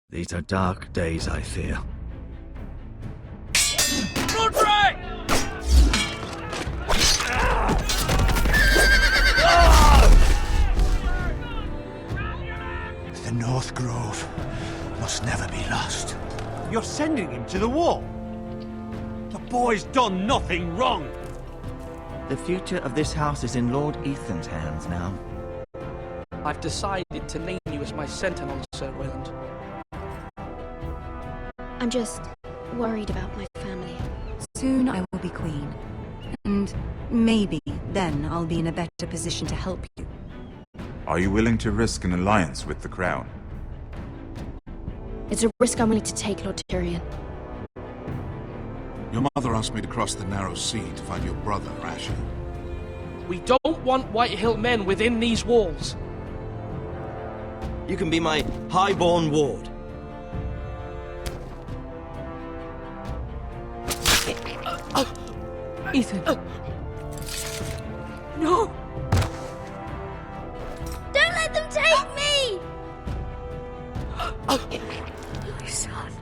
These are dark days, I fear. Roderick! The North Grove must never be lost. You're sending him to the war? The boy's done nothing wrong. The future of this house is in Lord Ethan's hands now. I've decided to name you as my sentinel, Sir Roland. I'm just worried about my family. Soon I will be queen. And maybe then I'll be in a better position to help you. Are you willing to risk an alliance with the Crown? It's a risk I'm willing to take, Lord Tyrion. Your mother asked me to cross the narrow sea to find your brother, Asher. We don't want Whitehill men within these walls. You can be my highborn ward. Ethan. No! Don't let them take me! My son.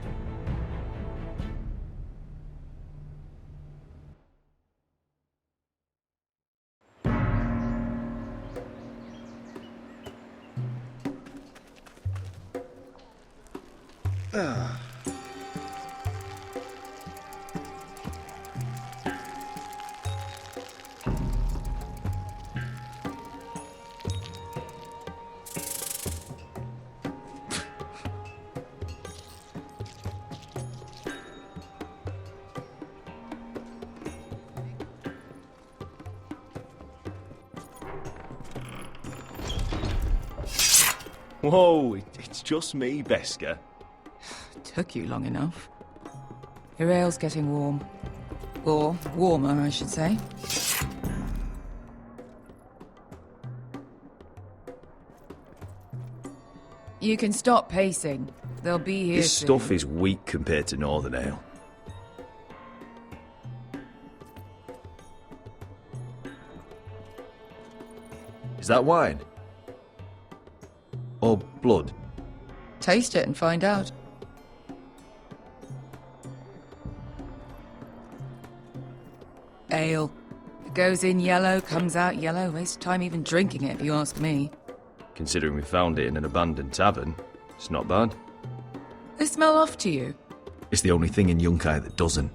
Whoa, it's just me, Beskar. Took you long enough. Your ale's getting warm. Or warmer, I should say. You can stop pacing. They'll be here This soon. stuff is weak compared to Northern Ale. Is that wine? Or blood? Taste it and find out. Ale. It goes in yellow, comes out yellow. Waste time even drinking it, if you ask me. Considering we found it in an abandoned tavern, it's not bad. They smell off to you. It's the only thing in Yunkai that doesn't.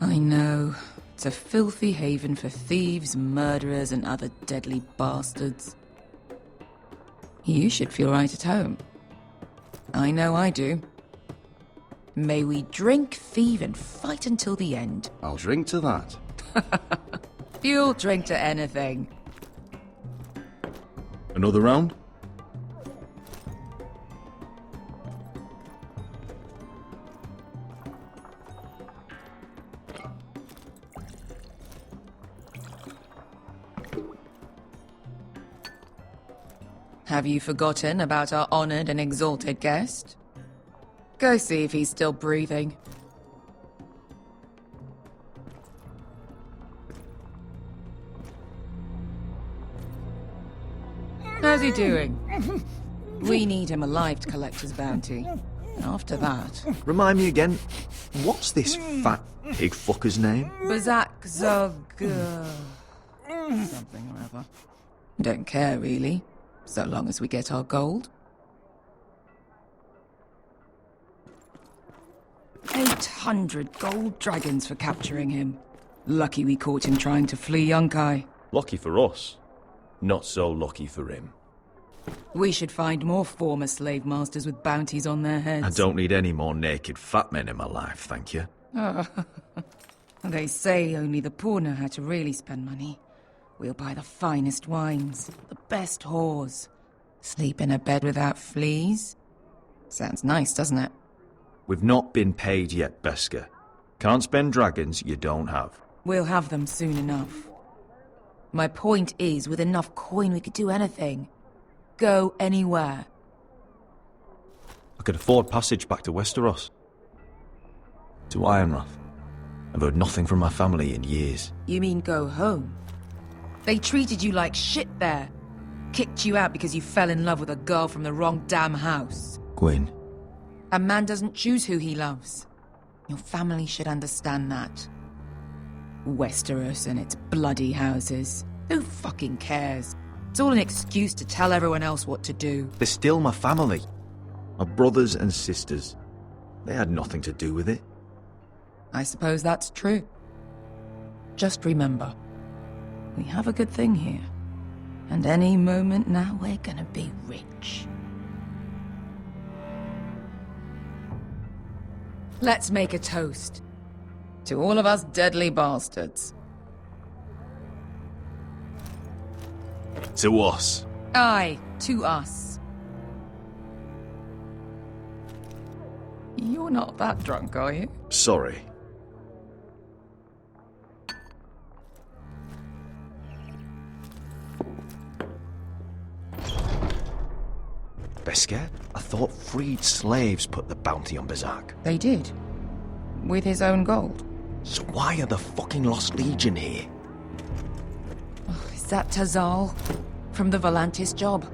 I know. It's a filthy haven for thieves, murderers, and other deadly bastards. You should feel right at home. I know I do. May we drink, thieve, and fight until the end. I'll drink to that. You'll drink to anything. Another round? Have you forgotten about our honored and exalted guest? Go see if he's still breathing. How's he doing? We need him alive to collect his bounty. After that... Remind me again, what's this fat pig fucker's name? Bazak Zog... something or other. Don't care, really. So long as we get our gold. 800 gold dragons for capturing him. Lucky we caught him trying to flee Yunkai. Lucky for us. Not so lucky for him. We should find more former slave masters with bounties on their heads. I don't need any more naked fat men in my life, thank you. They say only the poor know how to really spend money. We'll buy the finest wines, the best whores. Sleep in a bed without fleas. Sounds nice, doesn't it? We've not been paid yet, Beskar. Can't spend dragons you don't have. We'll have them soon enough. My point is, with enough coin we could do anything. Go anywhere. I could afford passage back to Westeros. To Ironrath. I've heard nothing from my family in years. You mean go home? They treated you like shit there. Kicked you out because you fell in love with a girl from the wrong damn house. Gwyn, A man doesn't choose who he loves. Your family should understand that. Westeros and its bloody houses. Who fucking cares? It's all an excuse to tell everyone else what to do. They're still my family. My brothers and sisters. They had nothing to do with it. I suppose that's true. Just remember, we have a good thing here. And any moment now, we're gonna be rich. Let's make a toast. To all of us deadly bastards. To us. Aye, to us. You're not that drunk, are you? Sorry. Beskar? I thought freed slaves put the bounty on Berserk. They did. With his own gold. So why are the fucking Lost Legion here? Is that Tazal? From the Volantis job?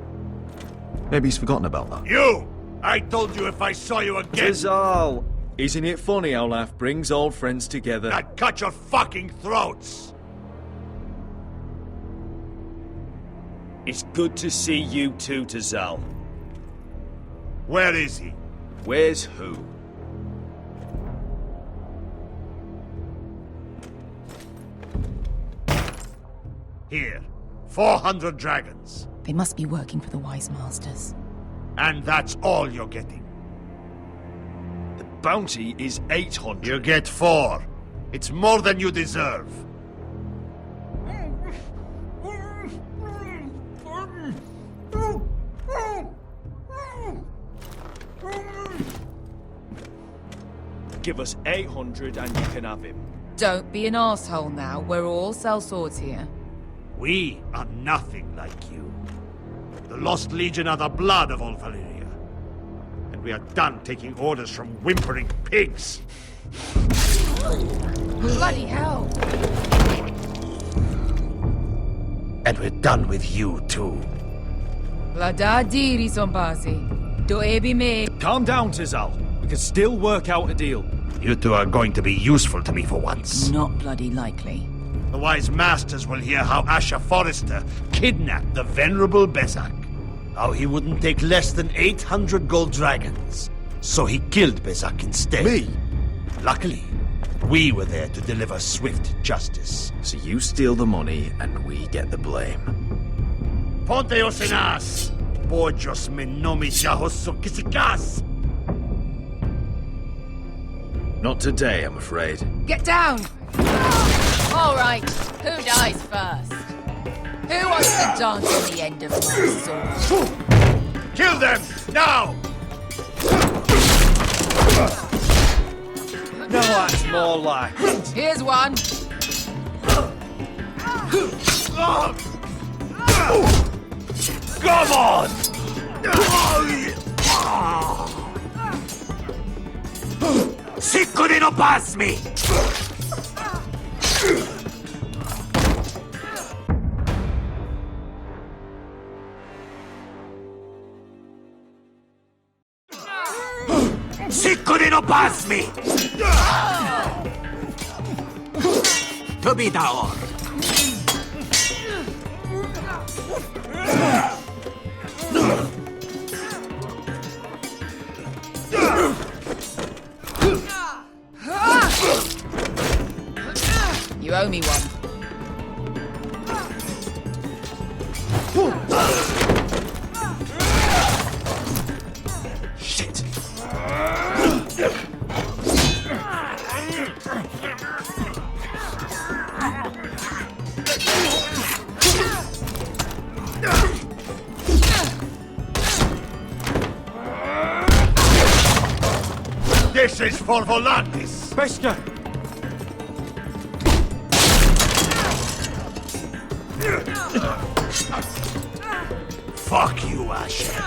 Maybe he's forgotten about that. You! I told you if I saw you again, Tazal! Isn't it funny how life brings old friends together? I'd cut your fucking throats! It's good to see you too, Tazal. Where is he? Where's who? Here. 400 dragons. They must be working for the Wise Masters. And that's all you're getting. The bounty is 800. You get 4. It's more than you deserve. Give us 800 and you can have him. Don't be an asshole now. We're all sellswords here. We are nothing like you. The Lost Legion are the blood of all Valyria. And we are done taking orders from whimpering pigs. Bloody hell! And we're done with you, too. Vlada diri sombasi. Do ebi me. Calm down, Tazal. We can still work out a deal. You two are going to be useful to me for once. Not bloody likely. The Wise Masters will hear how Asher Forrester kidnapped the venerable Bezak. How he wouldn't take less than 800 gold dragons. So he killed Bezak instead. Me? Luckily, we were there to deliver swift justice. So you steal the money and we get the blame. Ponteos en as! Pojos me nomi jahoso kisikas! Not today, I'm afraid. Get down! All right, who dies first? Who wants to dance on the end of my sword? Kill them! Now! No, that's more like it. Here's one. Come on! Sicko di non pass me! Sicko di non pass me! To be down. You owe me one. Shit! This is for Volantis! Beskar! Fuck you, Asher.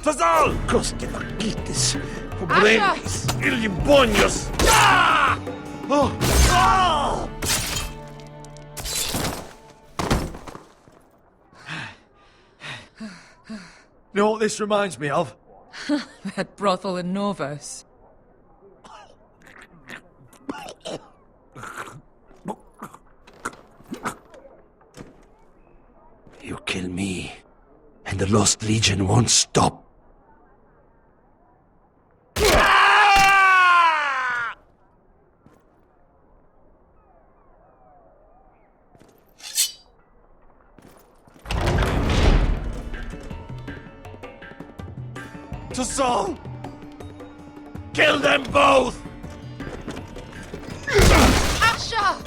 Tazal! Coste vaquites, pobrenis, ilibonios. Oh! Oh! You know what this reminds me of? That brothel in Norvos. You kill me, and the Lost Legion won't stop. To Saul! Kill them both! Asher!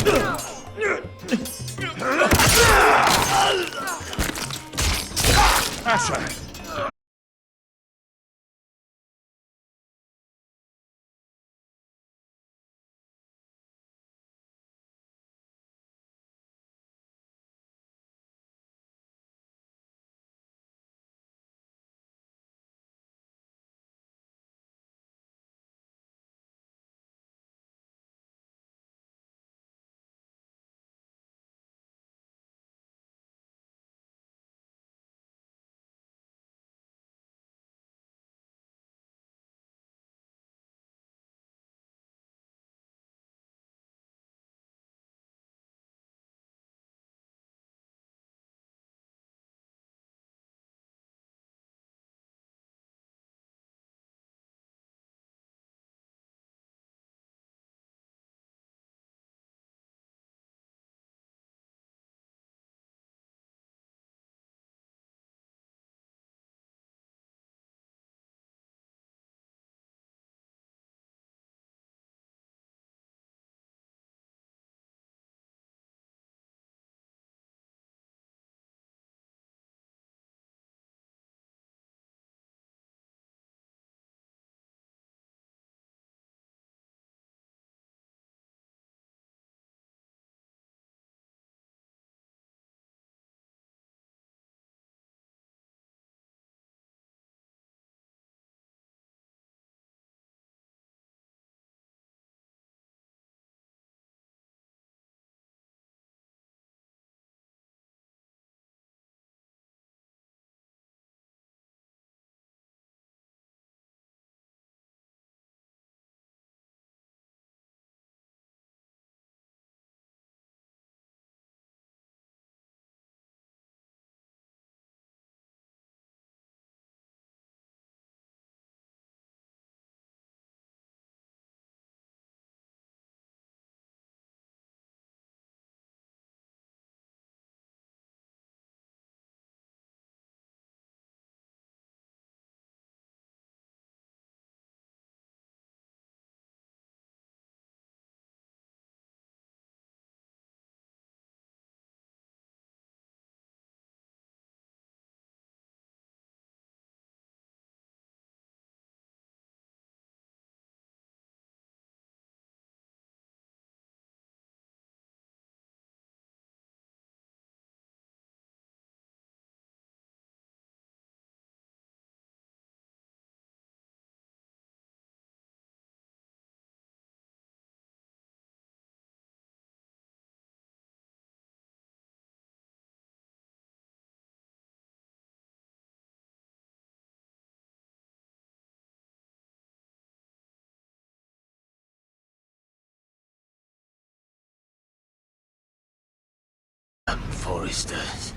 Foresters.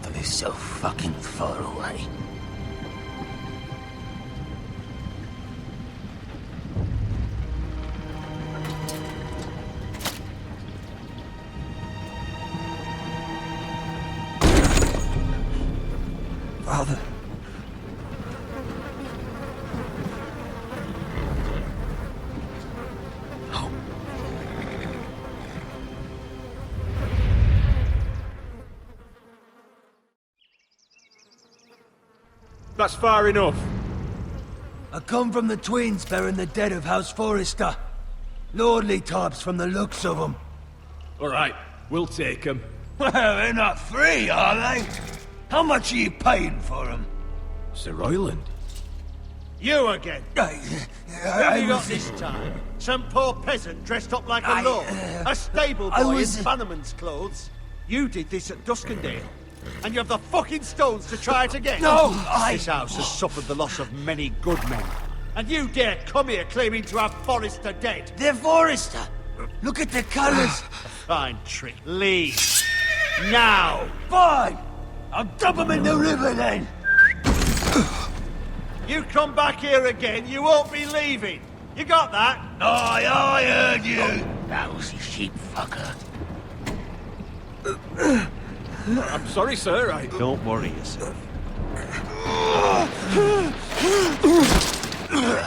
They're so fucking far away. Father. That's far enough. I come from the twins bearing the dead of House Forrester. Lordly types from the looks of them. Alright, we'll take them. Well, they're not free, are they? How much are you paying for them? Sir Royland. You again? I you got was- this time? Some poor peasant dressed up like a lord? A stable boy in Bannerman's clothes? You did this at Duskendale. And you have the fucking stones to try it again? No, This house has suffered the loss of many good men. And you dare come here claiming to have Forrester dead? They're Forrester! Look at the colours! Fine trick. Leave. Now! Fine! I'll dump them in the river then! You come back here again, you won't be leaving. You got that? Aye, I heard you! Lousy sheep fucker. I'm sorry, sir. Don't worry yourself.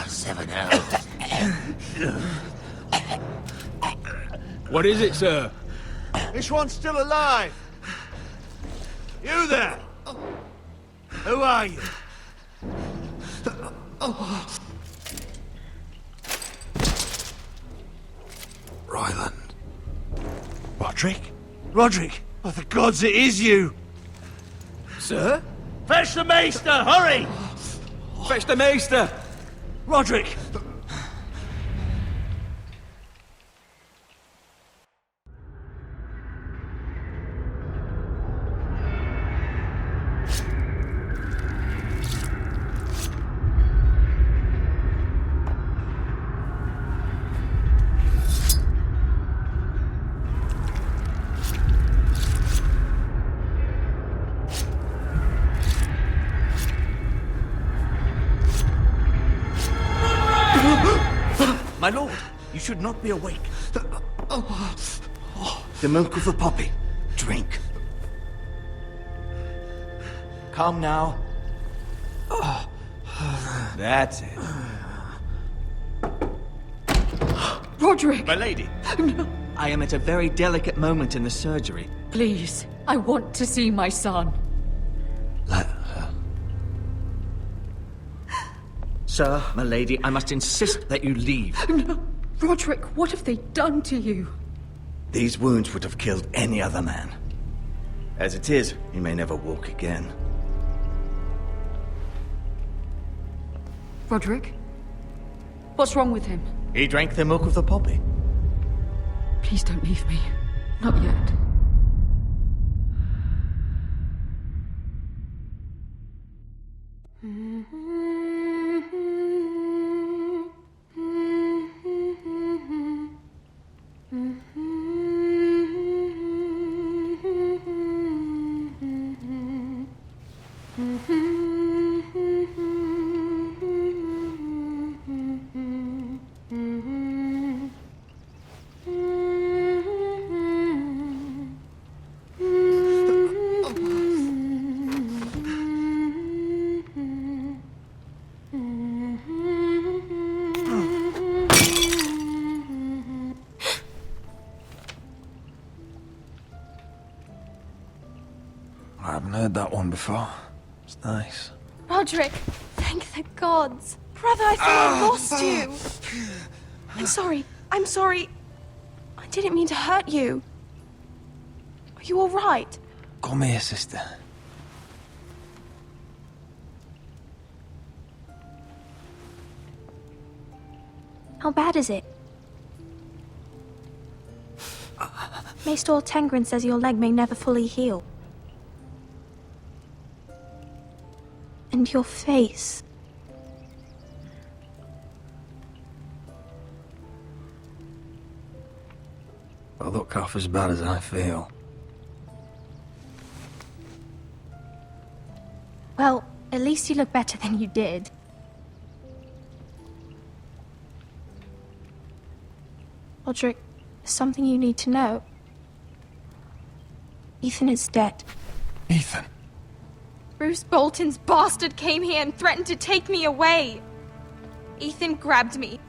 7 hours. What is it, sir? This one's still alive. You there? Who are you? Ryland. Roderick? Roderick? Oh, the gods, it is you! Sir? Fetch the maester, hurry! Fetch the maester! Roderick! My lord, you should not be awake. The milk of the poppy. Drink. Calm now. That's it. Roderick! My lady. No. I am at a very delicate moment in the surgery. Please, I want to see my son. Let her. Sir, my lady, I must insist that you leave. No. Roderick, what have they done to you? These wounds would have killed any other man. As it is, he may never walk again. Roderick? What's wrong with him? He drank the milk of the poppy. Please don't leave me. Not yet. I haven't heard that one before. It's nice. Roderick, thank the gods. Brother, I thought I lost you. I'm sorry. I didn't mean to hurt you. Are you all right? Come here, sister. How bad is it? Maester Tengrin says your leg may never fully heal. And your face. I look half as bad as I feel. Well, at least you look better than you did. Roderick, there's something you need to know. Ethan is dead. Ethan? Bruce Bolton's bastard came here and threatened to take me away. Ethan grabbed me.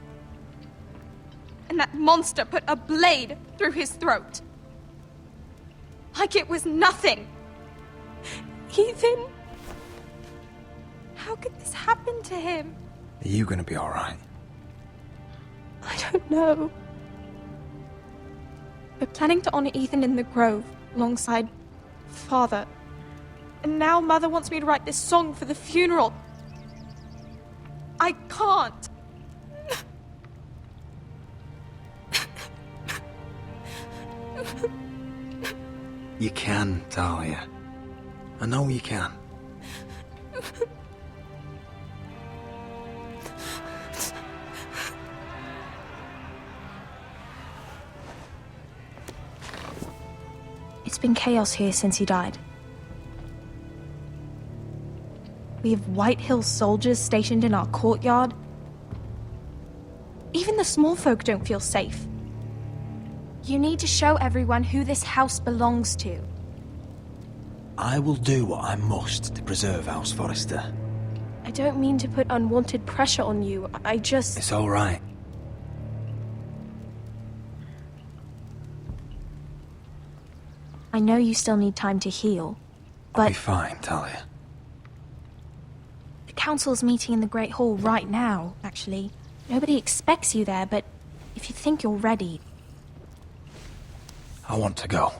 And that monster put a blade through his throat. Like it was nothing. Ethan... How could this happen to him? Are you gonna be alright? I don't know. We're planning to honor Ethan in the Grove, alongside Father. And now Mother wants me to write this song for the funeral. I can't. You can, Talia. I know you can. It's been chaos here since he died. We have White Hill soldiers stationed in our courtyard. Even the small folk don't feel safe. You need to show everyone who this house belongs to. I will do what I must to preserve House Forrester. I don't mean to put unwanted pressure on you. I just... It's all right. I know you still need time to heal, but... I'll be fine, Talia. The council's meeting in the Great Hall right now, actually. Nobody expects you there, but if you think you're ready... I want to go.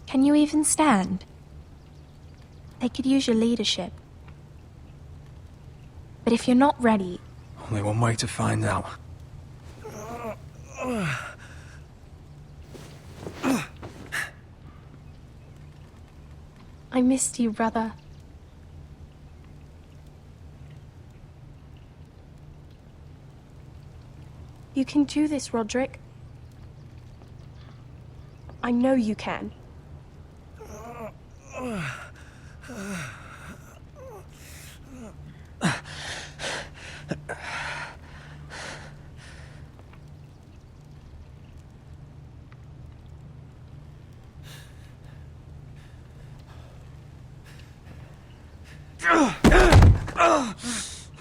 Can you even stand? They could use your leadership. But if you're not ready... Only one way to find out. I missed you, brother. You can do this, Roderick. I know you can.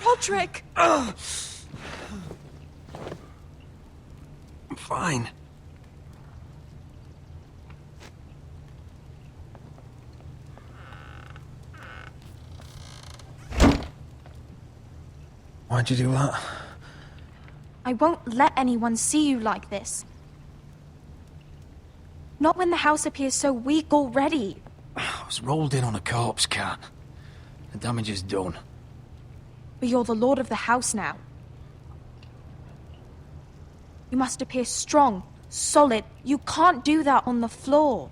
Roderick! I'm fine. Why'd you do that? I won't let anyone see you like this. Not when the house appears so weak already. I was rolled in on a corpse cart. The damage is done. But you're the lord of the house now. You must appear strong, solid. You can't do that on the floor.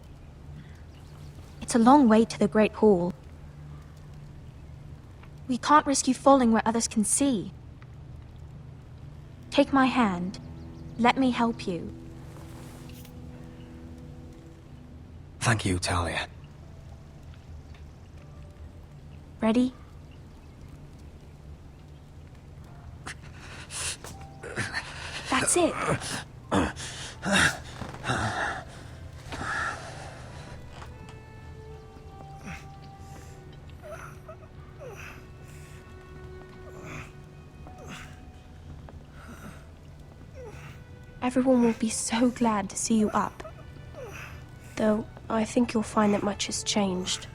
It's a long way to the Great Hall. We can't risk you falling where others can see. Take my hand. Let me help you. Thank you, Talia. Ready? That's it. Everyone will be so glad to see you up. Though, I think you'll find that much has changed.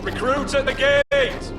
Recruits at the gate!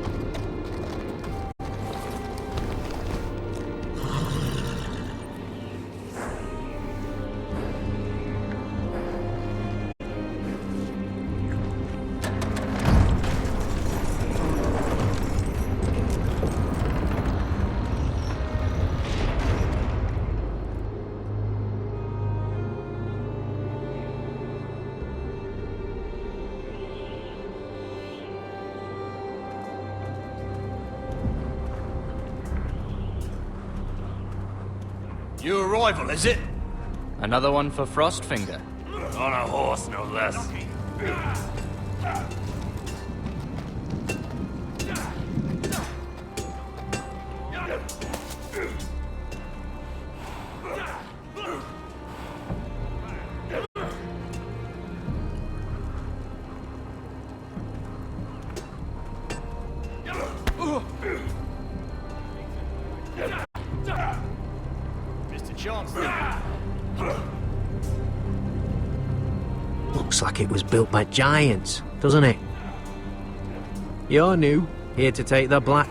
New arrival, is it? Another one for Frostfinger. On a horse, no less. like it was built by giants, doesn't it? You're new, here to take the black.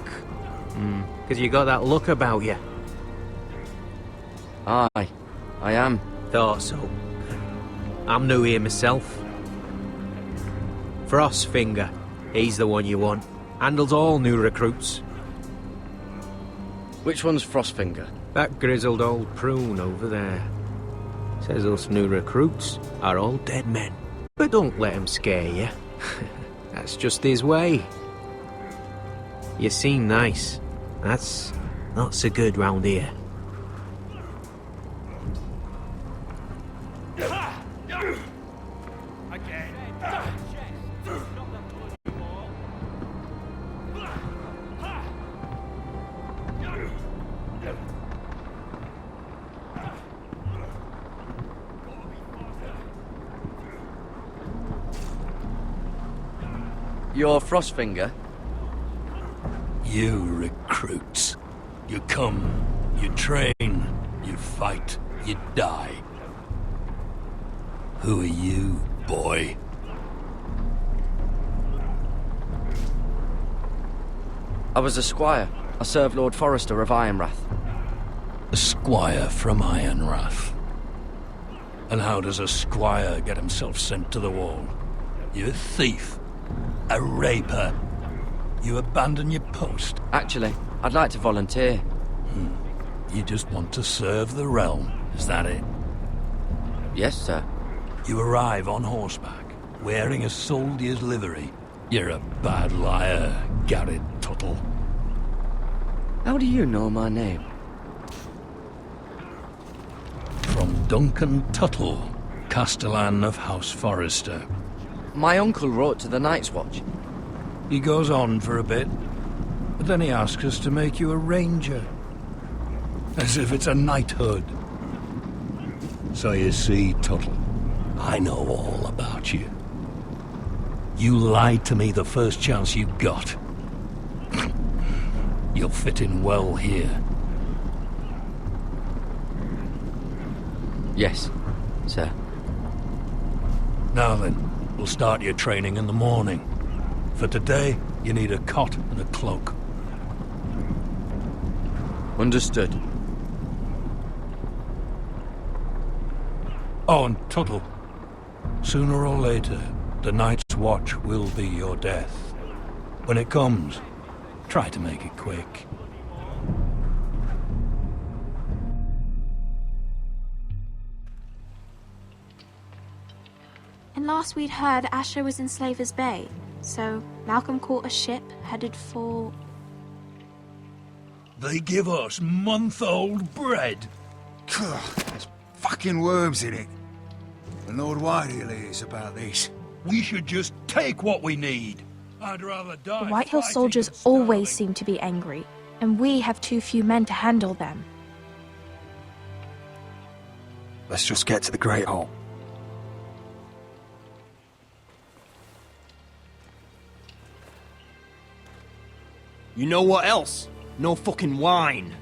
Because you got that look about you. Aye, I am. Thought so. I'm new here myself. Frostfinger, he's the one you want. Handles all new recruits. Which one's Frostfinger? That grizzled old prune over there. Says us new recruits are all dead men. But don't let him scare you. That's just his way. You seem nice. That's not so good round here. You're Frostfinger? You recruits. You come, you train, you fight, you die. Who are you, boy? I was a squire. I served Lord Forrester of Ironrath. A squire from Ironrath. And how does a squire get himself sent to the wall? You a thief? A raper? You abandon your post? Actually, I'd like to volunteer. You just want to serve the realm, is that it? Yes, sir. You arrive on horseback, wearing a soldier's livery. You're a bad liar, Garrett Tuttle. How do you know my name? From Duncan Tuttle, Castellan of House Forrester. My uncle wrote to the Night's Watch. He goes on for a bit, but then he asks us to make you a ranger. As if it's a knighthood. So you see, Tuttle, I know all about you. You lied to me the first chance you got. You'll fit in well here. Yes, sir. Now then, we'll start your training in the morning. For today, you need a cot and a cloak. Understood. Oh, and Tuttle. Sooner or later, the Night's Watch will be your death. When it comes, try to make it quick. And last we'd heard, Asher was in Slaver's Bay. So, Malcolm caught a ship headed for... They give us month-old bread. There's fucking worms in it. And Lord Whitehill hears about this. We should just take what we need. I'd rather die. The Whitehill soldiers always seem to be angry, and we have too few men to handle them. Let's just get to the Great Hall. You know what else? No fucking wine.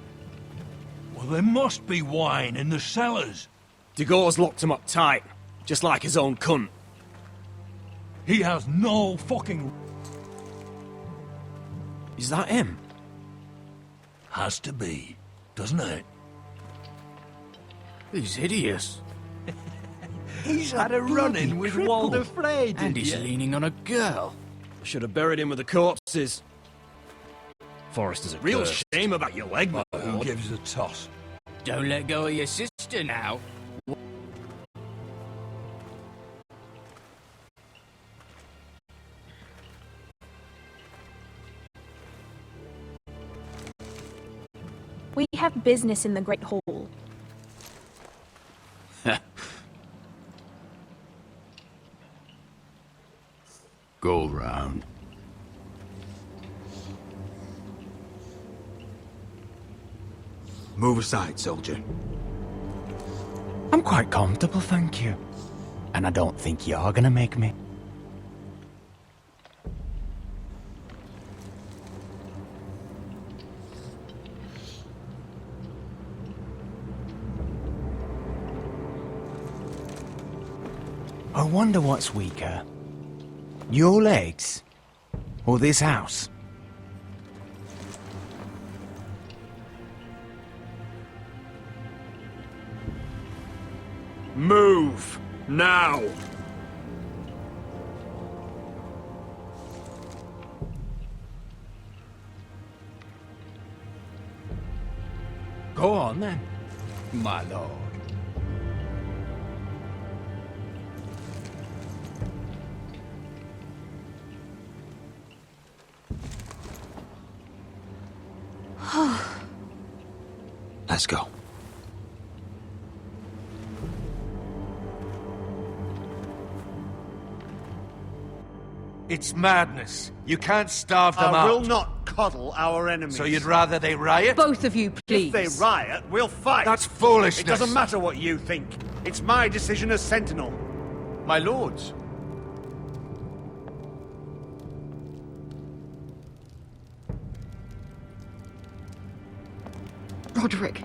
Well, there must be wine in the cellars. Degor's locked him up tight, just like his own cunt. He has no fucking... Is that him? Has to be, doesn't it? He's hideous. He's had a run-in with Walder Frey, And he's leaning on a girl. I should have buried him with the corpses. Forrester's a Real curse. shame about your leg, my Who lord. gives a toss? Don't let go of your sister now. We have business in the Great Hall. Go round. Move aside, soldier. I'm quite comfortable, thank you. And I don't think you're gonna make me. Oh, wonder what's weaker. Your legs? Or this house? Move! Now! Go on then, my lord. Let's go. It's madness. You can't starve them I out. will not coddle our enemies. So you'd rather they riot? Both of you, please. If they riot, we'll fight. That's foolishness. It doesn't matter what you think. It's my decision as Sentinel. My lords. Roderick.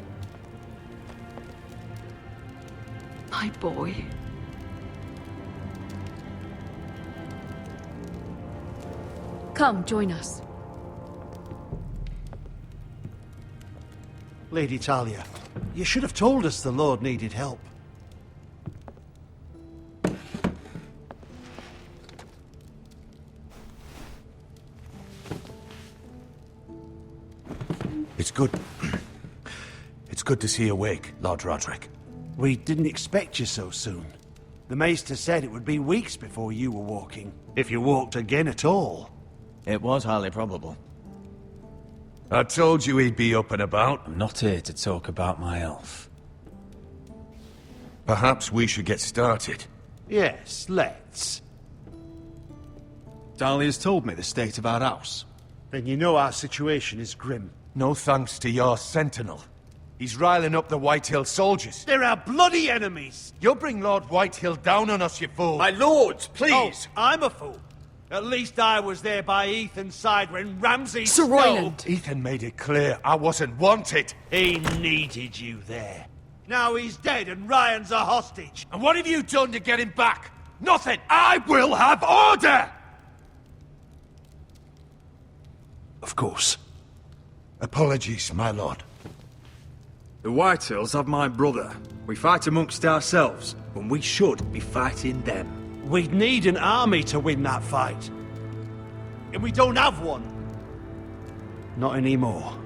My boy. Come, join us. Lady Talia, you should have told us the Lord needed help. It's good. It's good to see you awake, Lord Roderick. We didn't expect you so soon. The Maester said it would be weeks before you were walking, if you walked again at all. It was highly probable. I told you he'd be up and about. I'm not here to talk about my elf. Perhaps we should get started. Yes, let's. Dahlia's told me the state of our house. Then you know our situation is grim. No thanks to your sentinel. He's riling up the Whitehill soldiers. They're our bloody enemies! You'll bring Lord Whitehill down on us, you fool! My lords, please! Oh, I'm a fool. At least I was there by Ethan's side when Ramsay Sir Royland! Ethan made it clear I wasn't wanted. He needed you there. Now he's dead and Ryan's a hostage. And what have you done to get him back? Nothing! I will have order! Of course. Apologies, my lord. The Whitehills have my brother. We fight amongst ourselves, when we should be fighting them. We'd need an army to win that fight. And we don't have one. Not anymore.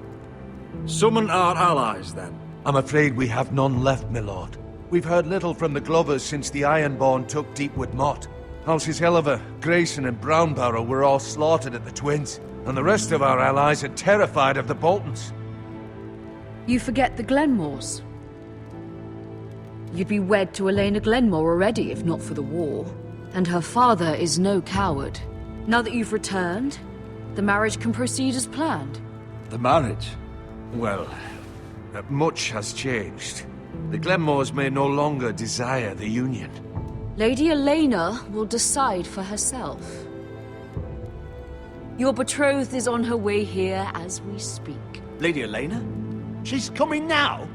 Summon our allies, then. I'm afraid we have none left, my lord. We've heard little from the Glovers since the Ironborn took Deepwood Motte. Houses Helliver, Grayson and Brownbarrow were all slaughtered at the Twins, and the rest of our allies are terrified of the Boltons. You forget the Glenmores. You'd be wed to Elena Glenmore already if not for the war. And her father is no coward. Now that you've returned, the marriage can proceed as planned. The marriage? Well, much has changed. The Glenmores may no longer desire the union. Lady Elena will decide for herself. Your betrothed is on her way here as we speak. Lady Elena? She's coming now?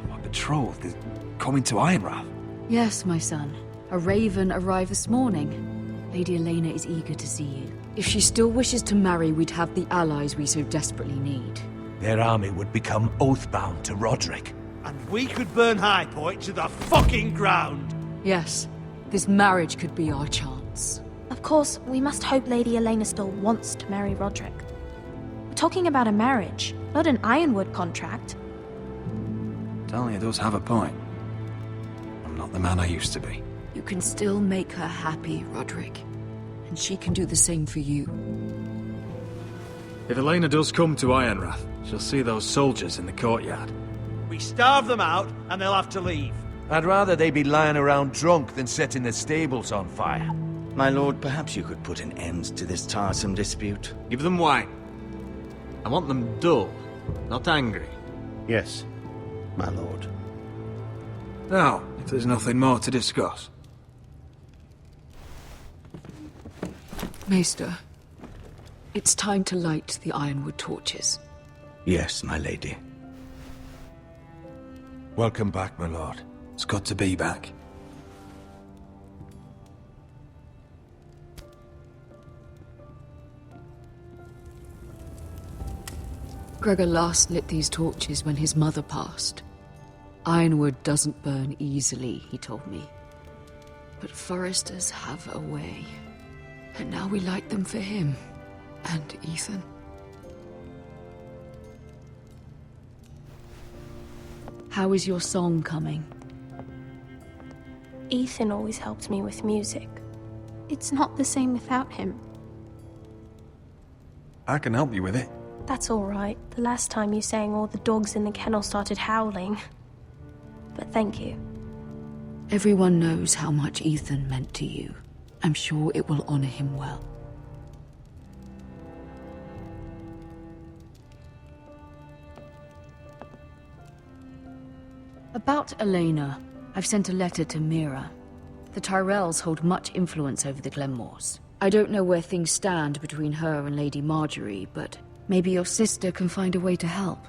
My betrothed is coming to Ironrath. Yes, my son. A raven arrived this morning. Lady Elena is eager to see you. If she still wishes to marry, we'd have the allies we so desperately need. Their army would become oathbound to Roderick. And we could burn High Point to the fucking ground! Yes, this marriage could be our chance. Of course, we must hope Lady Elena still wants to marry Roderick. We're talking about a marriage, not an Ironwood contract. Dahlia does have a point. I'm not the man I used to be. You can still make her happy, Roderick. And she can do the same for you. If Elena does come to Ironrath, she'll see those soldiers in the courtyard. We starve them out, and they'll have to leave. I'd rather they be lying around drunk than setting the stables on fire. My lord, perhaps you could put an end to this tiresome dispute. Give them wine. I want them dull, not angry. Yes, my lord. Now, if there's nothing more to discuss. Maester, it's time to light the Ironwood torches. Yes, my lady. Welcome back, my lord. It's good to be back. Gregor last lit these torches when his mother passed. Ironwood doesn't burn easily, he told me. But foresters have a way. And now we light them for him. And Ethan. How is your song coming? Ethan always helps me with music. It's not the same without him. I can help you with it. That's all right. The last time you sang, all the dogs in the kennel started howling. But thank you. Everyone knows how much Ethan meant to you. I'm sure it will honor him well. About Elena, I've sent a letter to Mira. The Tyrells hold much influence over the Glenmores. I don't know where things stand between her and Lady Marjorie, but maybe your sister can find a way to help.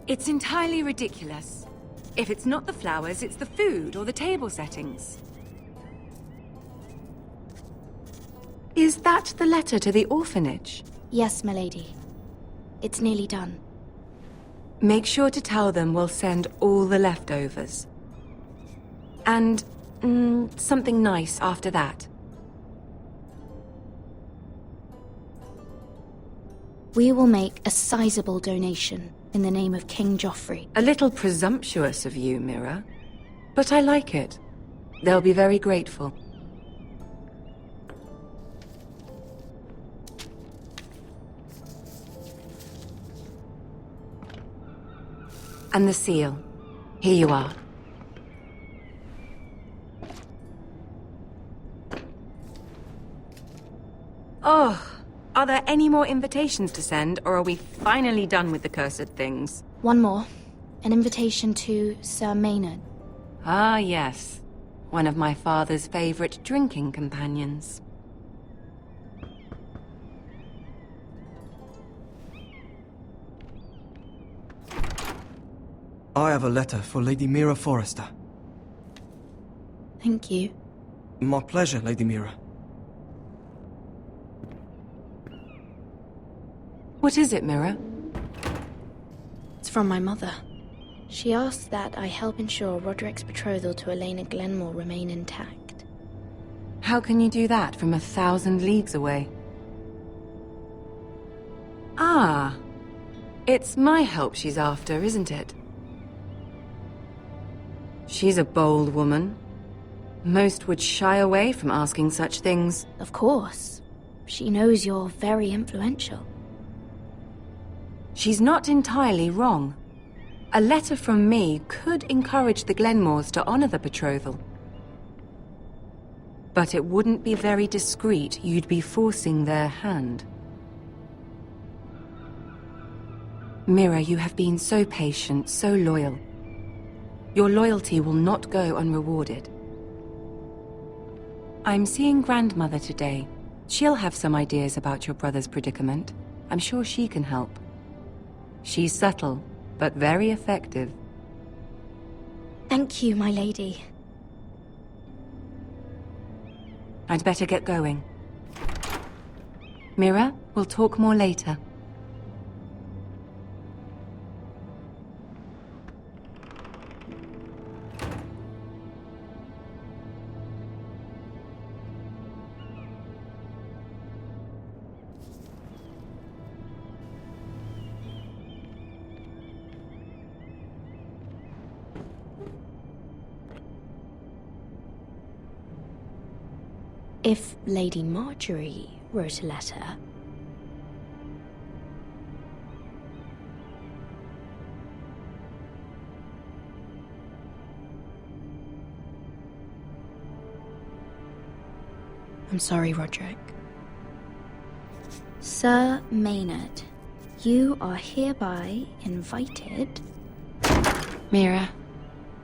It's entirely ridiculous. If it's not the flowers, it's the food or the table settings. Is that the letter to the orphanage? Yes, my lady. It's nearly done. Make sure to tell them we'll send all the leftovers. And, something nice after that. We will make a sizable donation in the name of King Joffrey. A little presumptuous of you, Mira. But I like it. They'll be very grateful. And the seal. Here you are. Oh, are there any more invitations to send, or are we finally done with the cursed things? One more. An invitation to Sir Maynard. Ah, yes. One of my father's favorite drinking companions. I have a letter for Lady Mira Forrester. Thank you. My pleasure, Lady Mira. What is it, Mira? It's from my mother. She asks that I help ensure Roderick's betrothal to Elena Glenmore remain intact. How can you do that from 1,000 leagues away? Ah, it's my help she's after, isn't it? She's a bold woman. Most would shy away from asking such things. Of course. She knows you're very influential. She's not entirely wrong. A letter from me could encourage the Glenmores to honor the betrothal. But it wouldn't be very discreet. You'd be forcing their hand. Mira, you have been so patient, so loyal. Your loyalty will not go unrewarded. I'm seeing Grandmother today. She'll have some ideas about your brother's predicament. I'm sure she can help. She's subtle, but very effective. Thank you, my lady. I'd better get going. Mira, we'll talk more later. If Lady Marjorie wrote a letter... I'm sorry, Roderick. Sir Maynard, you are hereby invited... Mira,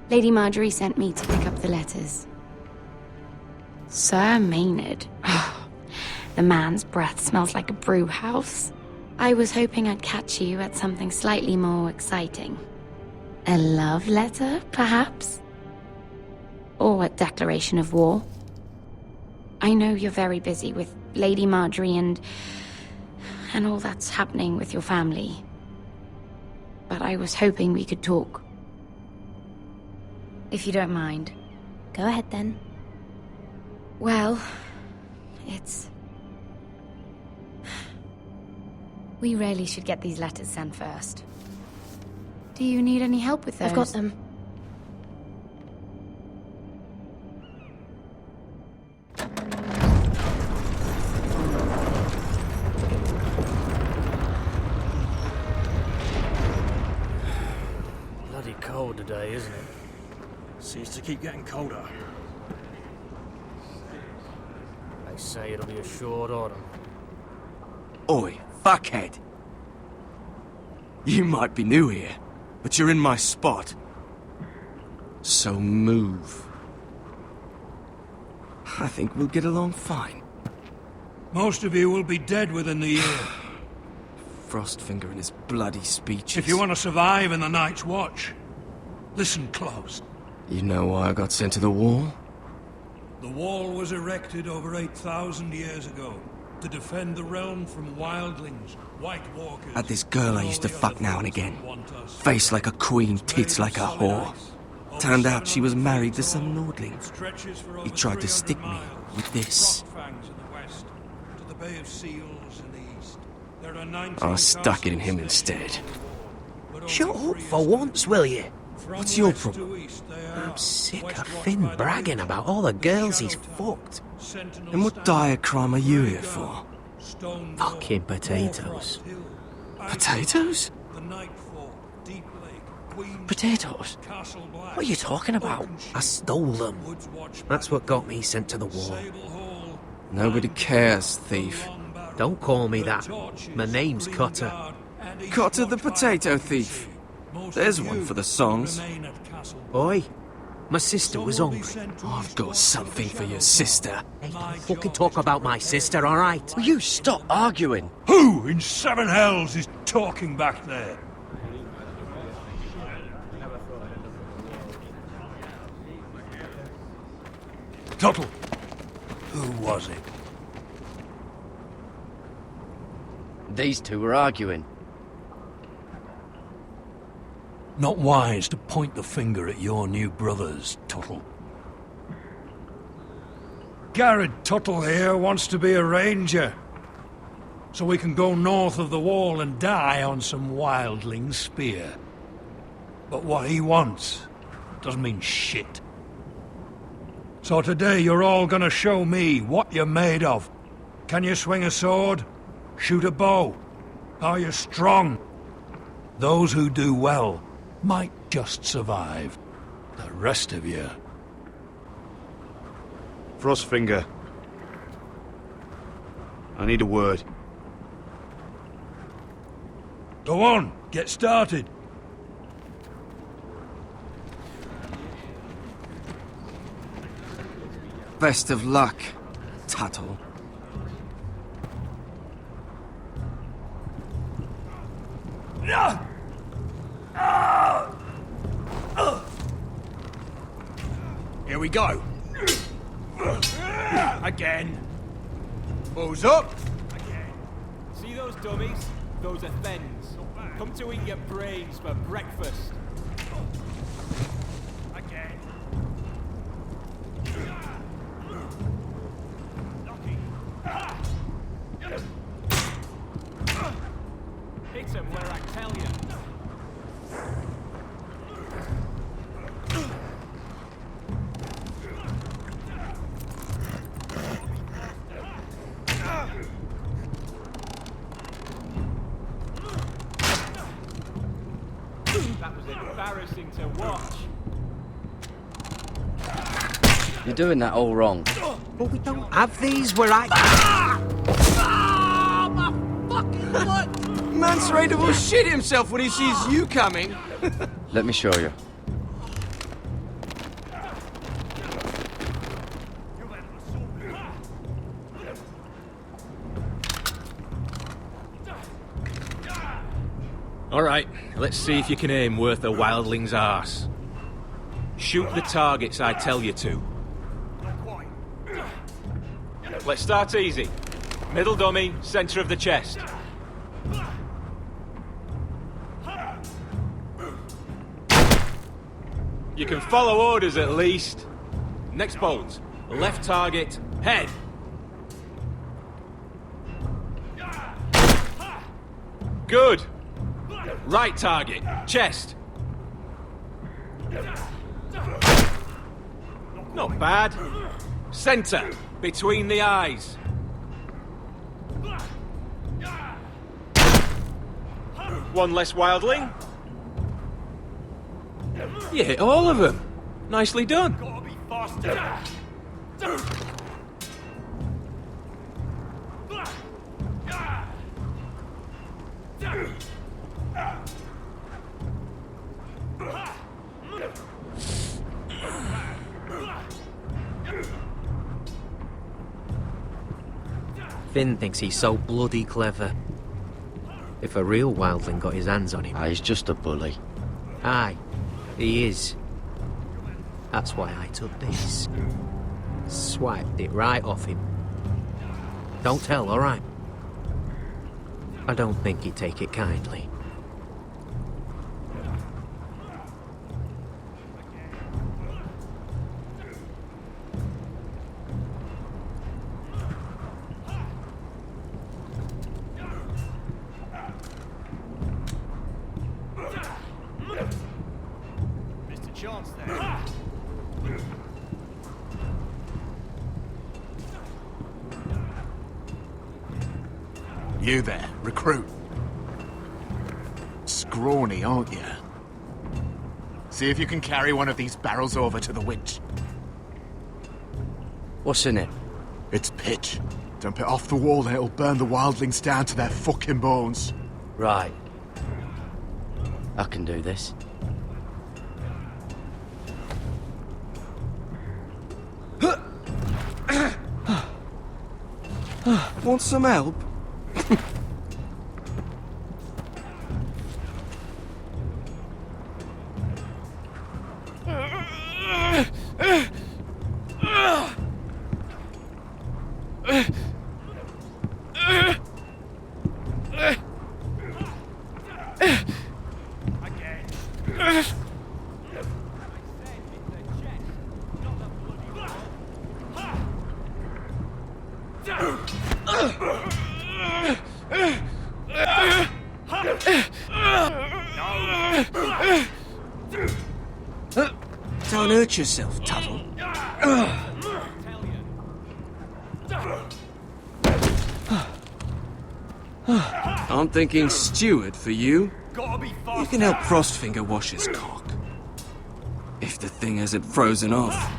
Lady Marjorie sent me to pick up the letters. Sir Maynard. The man's breath smells like a brew house. I was hoping I'd catch you at something slightly more exciting. A love letter, perhaps? Or a declaration of war? I know you're very busy with Lady Marjorie and all that's happening with your family. But I was hoping we could talk. If you don't mind. Go ahead then. Well, it's... We really should get these letters sent first. Do you need any help with those? I've got them. Bloody cold today, isn't it? Seems to keep getting colder. They say it'll be a short autumn. Oi, fuckhead. You might be new here, but you're in my spot. So move. I think we'll get along fine. Most of you will be dead within the year. Frostfinger and his bloody speeches. If you want to survive in the Night's Watch, listen close. You know why I got sent to the wall? The wall was erected over 8,000 years ago to defend the realm from wildlings, White Walkers... Had this girl I used to fuck now and again. Face like a queen, tits like a whore. Turned out she was married to some Nordling. He tried to stick me with this. I stuck it in him instead. Shut up for once, will you? What's your problem? I'm sick of Finn bragging about all the girls he's fucked. And what dire crime are you here for? Fucking potatoes. Potatoes? Potatoes? What are you talking about? I stole them. That's what got me sent to the wall. Nobody cares, thief. Don't call me that. My name's Cutter. Cutter the potato thief. There's one for the songs. Oi, my sister was hungry. I've got something for your sister. Hey, don't fucking talk about my sister, alright? Will you stop arguing? Who in seven hells is talking back there? Tuttle, who was it? These two were arguing. Not wise to point the finger at your new brothers, Tuttle. Garrett Tuttle here wants to be a ranger, so we can go north of the wall and die on some wildling spear. But what he wants doesn't mean shit. So today you're all gonna show me what you're made of. Can you swing a sword? Shoot a bow? Are you strong? Those who do well might just survive. The rest of you... Frostfinger. I need a word. Go on, get started. Best of luck, Tuttle. Here we go. Again. Balls up. Again. See those dummies? Those are thens. Come to eat your brains for breakfast. Again. Hit him where I tell you. That was embarrassing to watch. You're doing that all wrong. But we don't have these where I... My fucking butt! Mance Raider will shit himself when he sees you coming. Let me show you. Alright, let's see if you can aim worth a wildling's arse. Shoot the targets I tell you to. Let's start easy. Middle dummy, center of the chest. You can follow orders at least. Next bolt. Left target, head. Good. Right target, chest. Not bad. Center, between the eyes. One less wildling. You hit all of them. Nicely done. Gotta be faster. Finn thinks he's so bloody clever. If a real wildling got his hands on him... he's just a bully. Aye, he is. That's why I took this. Swiped it right off him. Don't tell, alright? I don't think he'd take it kindly. Mr. Chance there. You there, recruit. Scrawny, aren't you? See if you can carry one of these barrels over to the winch. What's in it? It's pitch. Dump it off the wall and it'll burn the wildlings down to their fucking bones. Right. I can do this. Want some help? Don't hurt yourself, Tuttle. I'm thinking steward for you. You can help Frostfinger wash his cock. If the thing hasn't frozen off.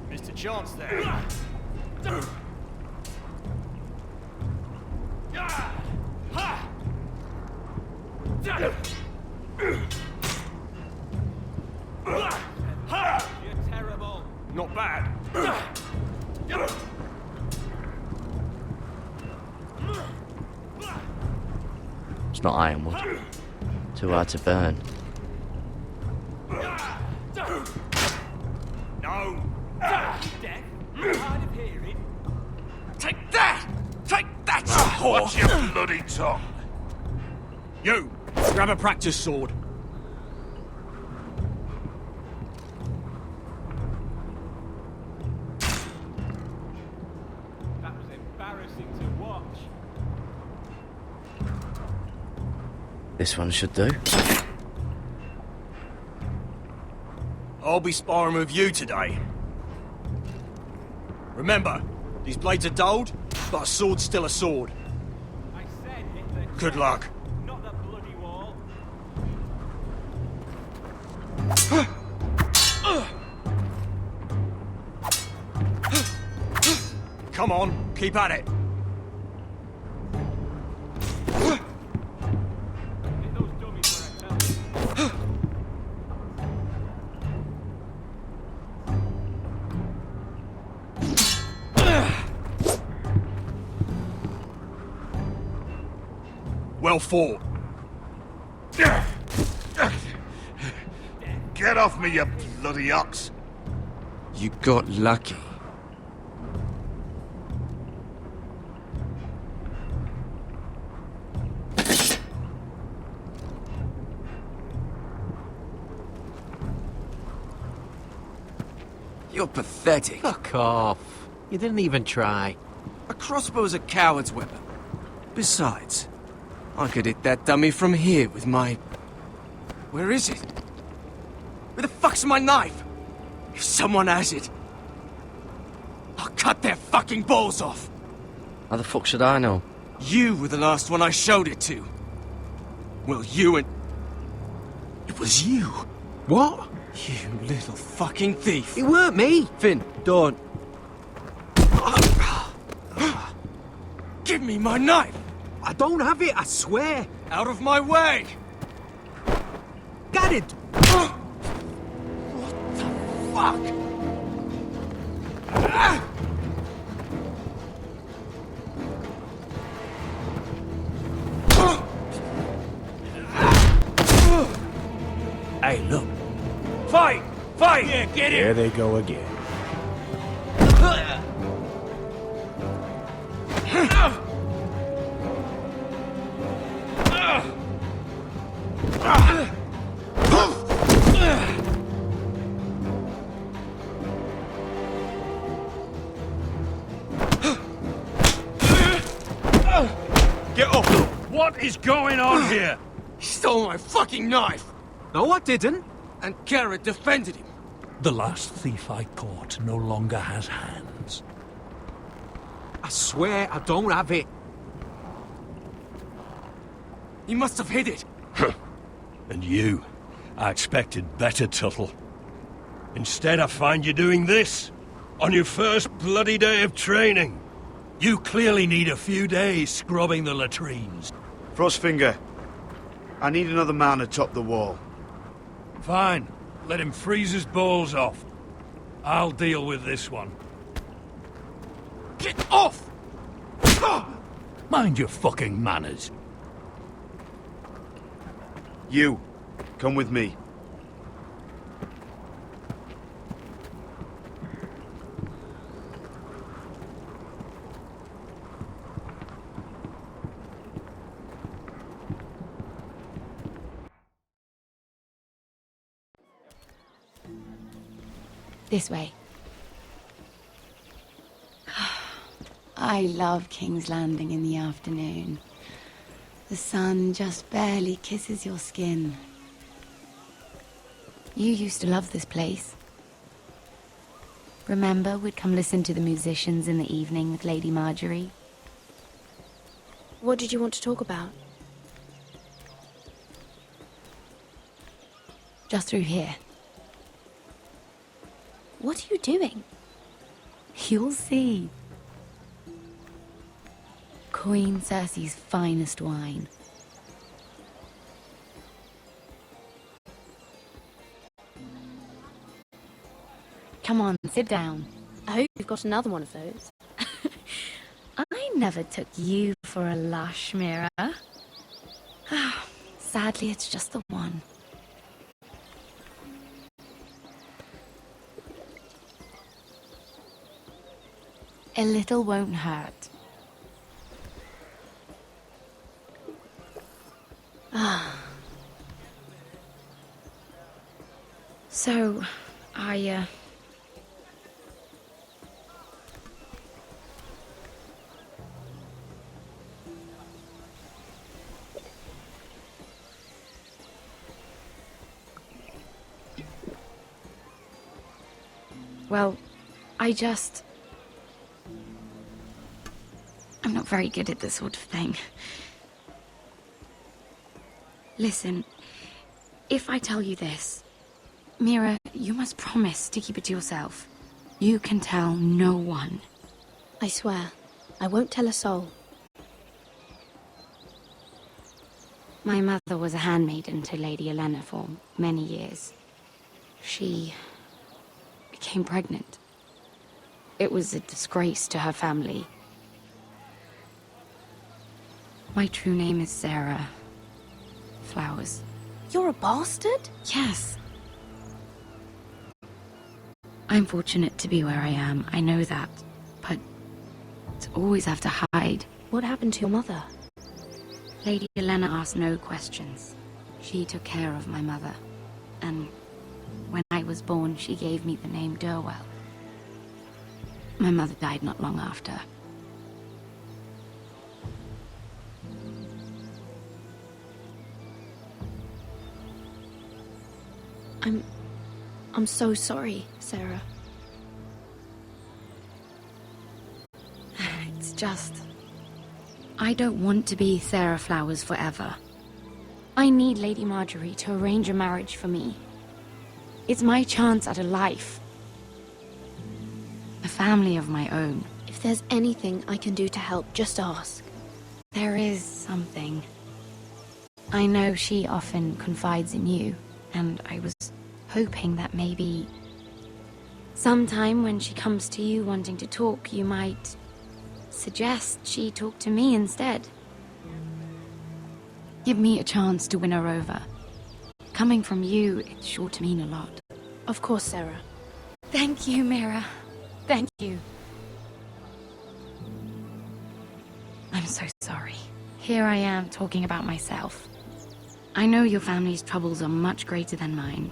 Mr. Chance there. You're terrible. Not bad. It's not ironwood. Too hard to burn. No. Death. Hard of hearing. Take that! Take that, you whore! Watch your bloody tongue! You! Grab a practice sword. That was embarrassing to watch. This one should do. I'll be sparring with you today. Remember, these blades are dulled, but a sword's still a sword. I said hit the Good luck. not the bloody wall. Come on, keep at it. Well fought. Get off me, you bloody ox! You got lucky. You're pathetic. Fuck off. You didn't even try. A crossbow's a coward's weapon. Besides, I could hit that dummy from here with my... Where is it? Where the fuck's my knife? If someone has it, I'll cut their fucking balls off. How the fuck should I know? You were the last one I showed it to. Well, you and... It was you. What? You little fucking thief. It weren't me. Finn, don't. Give me my knife! I don't have it, I swear. Out of my way! Got it! What the fuck? Hey, look. Fight! Fight! Yeah, get it! There they go again. Get off! What is going on here? He stole my fucking knife! No, I didn't. And Garrett defended him. The last thief I caught no longer has hands. I swear I don't have it. He must have hid it. And you, I expected better, Tuttle. Instead, I find you doing this on your first bloody day of training. You clearly need a few days scrubbing the latrines. Frostfinger, I need another man atop the wall. Fine. Let him freeze his balls off. I'll deal with this one. Get off! Mind your fucking manners. You, come with me. This way. I love King's Landing in the afternoon. The sun just barely kisses your skin. You used to love this place. Remember, we'd come listen to the musicians in the evening with Lady Marjorie? What did you want to talk about? Just through here. What are you doing? You'll see. Queen Cersei's finest wine. Come on, sit down. I hope you've got another one of those. I never took you for a lush, Mira. Sadly, it's just the one. A little won't hurt. So, well, I'm not very good at this sort of thing. Listen, if I tell you this, Mira, you must promise to keep it to yourself. You can tell no one. I swear, I won't tell a soul. My mother was a handmaiden to Lady Olenna for many years. She became pregnant. It was a disgrace to her family. My true name is Sarah Flowers. You're a bastard? Yes. I'm fortunate to be where I am, I know that. But to always have to hide. What happened to your mother? Lady Elena asked no questions. She took care of my mother. And when I was born, she gave me the name Durwell. My mother died not long after. I'm so sorry, Sarah. It's just... I don't want to be Sarah Flowers forever. I need Lady Marjorie to arrange a marriage for me. It's my chance at a life. A family of my own. If there's anything I can do to help, just ask. There is something. I know she often confides in you, and I was hoping that maybe sometime when she comes to you wanting to talk, you might suggest she talk to me instead. Give me a chance to win her over. Coming from you, it's sure to mean a lot. Of course, Sarah. Thank you, Mira. Thank you. I'm so sorry. Here I am talking about myself. I know your family's troubles are much greater than mine.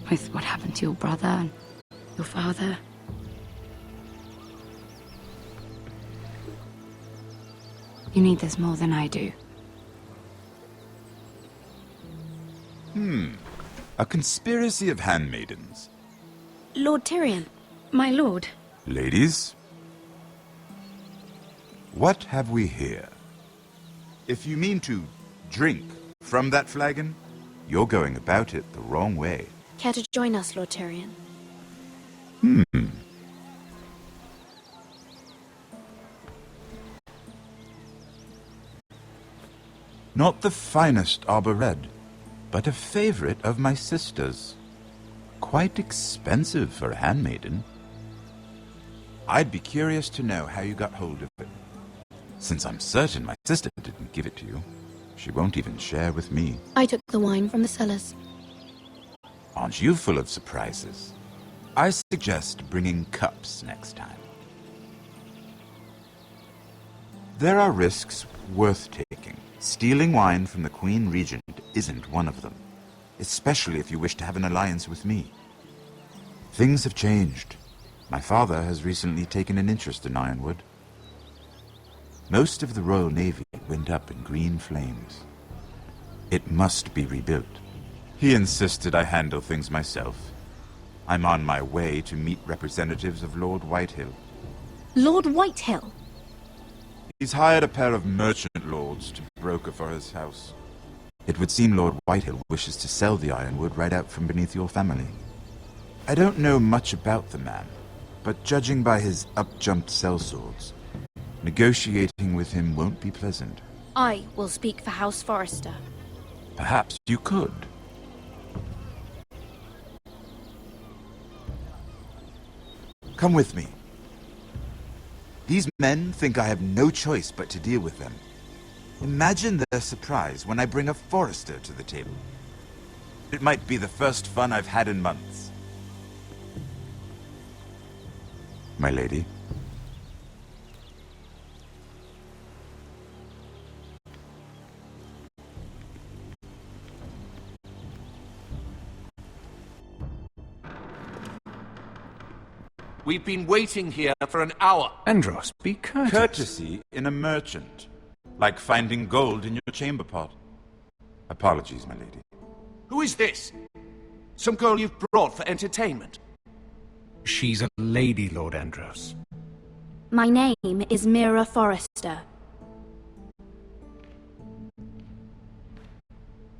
With what happened to your brother and your father. You need this more than I do. A conspiracy of handmaidens. Lord Tyrion. My lord. Ladies, what have we here? If you mean to drink from that flagon, you're going about it the wrong way. Care to join us, Lord Tyrion? Not the finest arbor red, but a favorite of my sister's. Quite expensive for a handmaiden. I'd be curious to know how you got hold of it. Since I'm certain my sister didn't give it to you, she won't even share with me. I took the wine from the cellars. Aren't you full of surprises? I suggest bringing cups next time. There are risks worth taking. Stealing wine from the Queen Regent isn't one of them, especially if you wish to have an alliance with me. Things have changed. My father has recently taken an interest in Ironwood. Most of the Royal Navy went up in green flames. It must be rebuilt. He insisted I handle things myself. I'm on my way to meet representatives of Lord Whitehill. Lord Whitehill? He's hired a pair of merchant lords to broker for his house. It would seem Lord Whitehill wishes to sell the Ironwood right out from beneath your family. I don't know much about the man, but judging by his up-jumped sellswords, negotiating with him won't be pleasant. I will speak for House Forrester. Perhaps you could. Come with me. These men think I have no choice but to deal with them. Imagine their surprise when I bring a Forrester to the table. It might be the first fun I've had in months. My lady. We've been waiting here for an hour. Andros, be courteous. Courtesy in a merchant. Like finding gold in your chamber pot. Apologies, my lady. Who is this? Some girl you've brought for entertainment? She's a lady, Lord Andros. My name is Mira Forrester.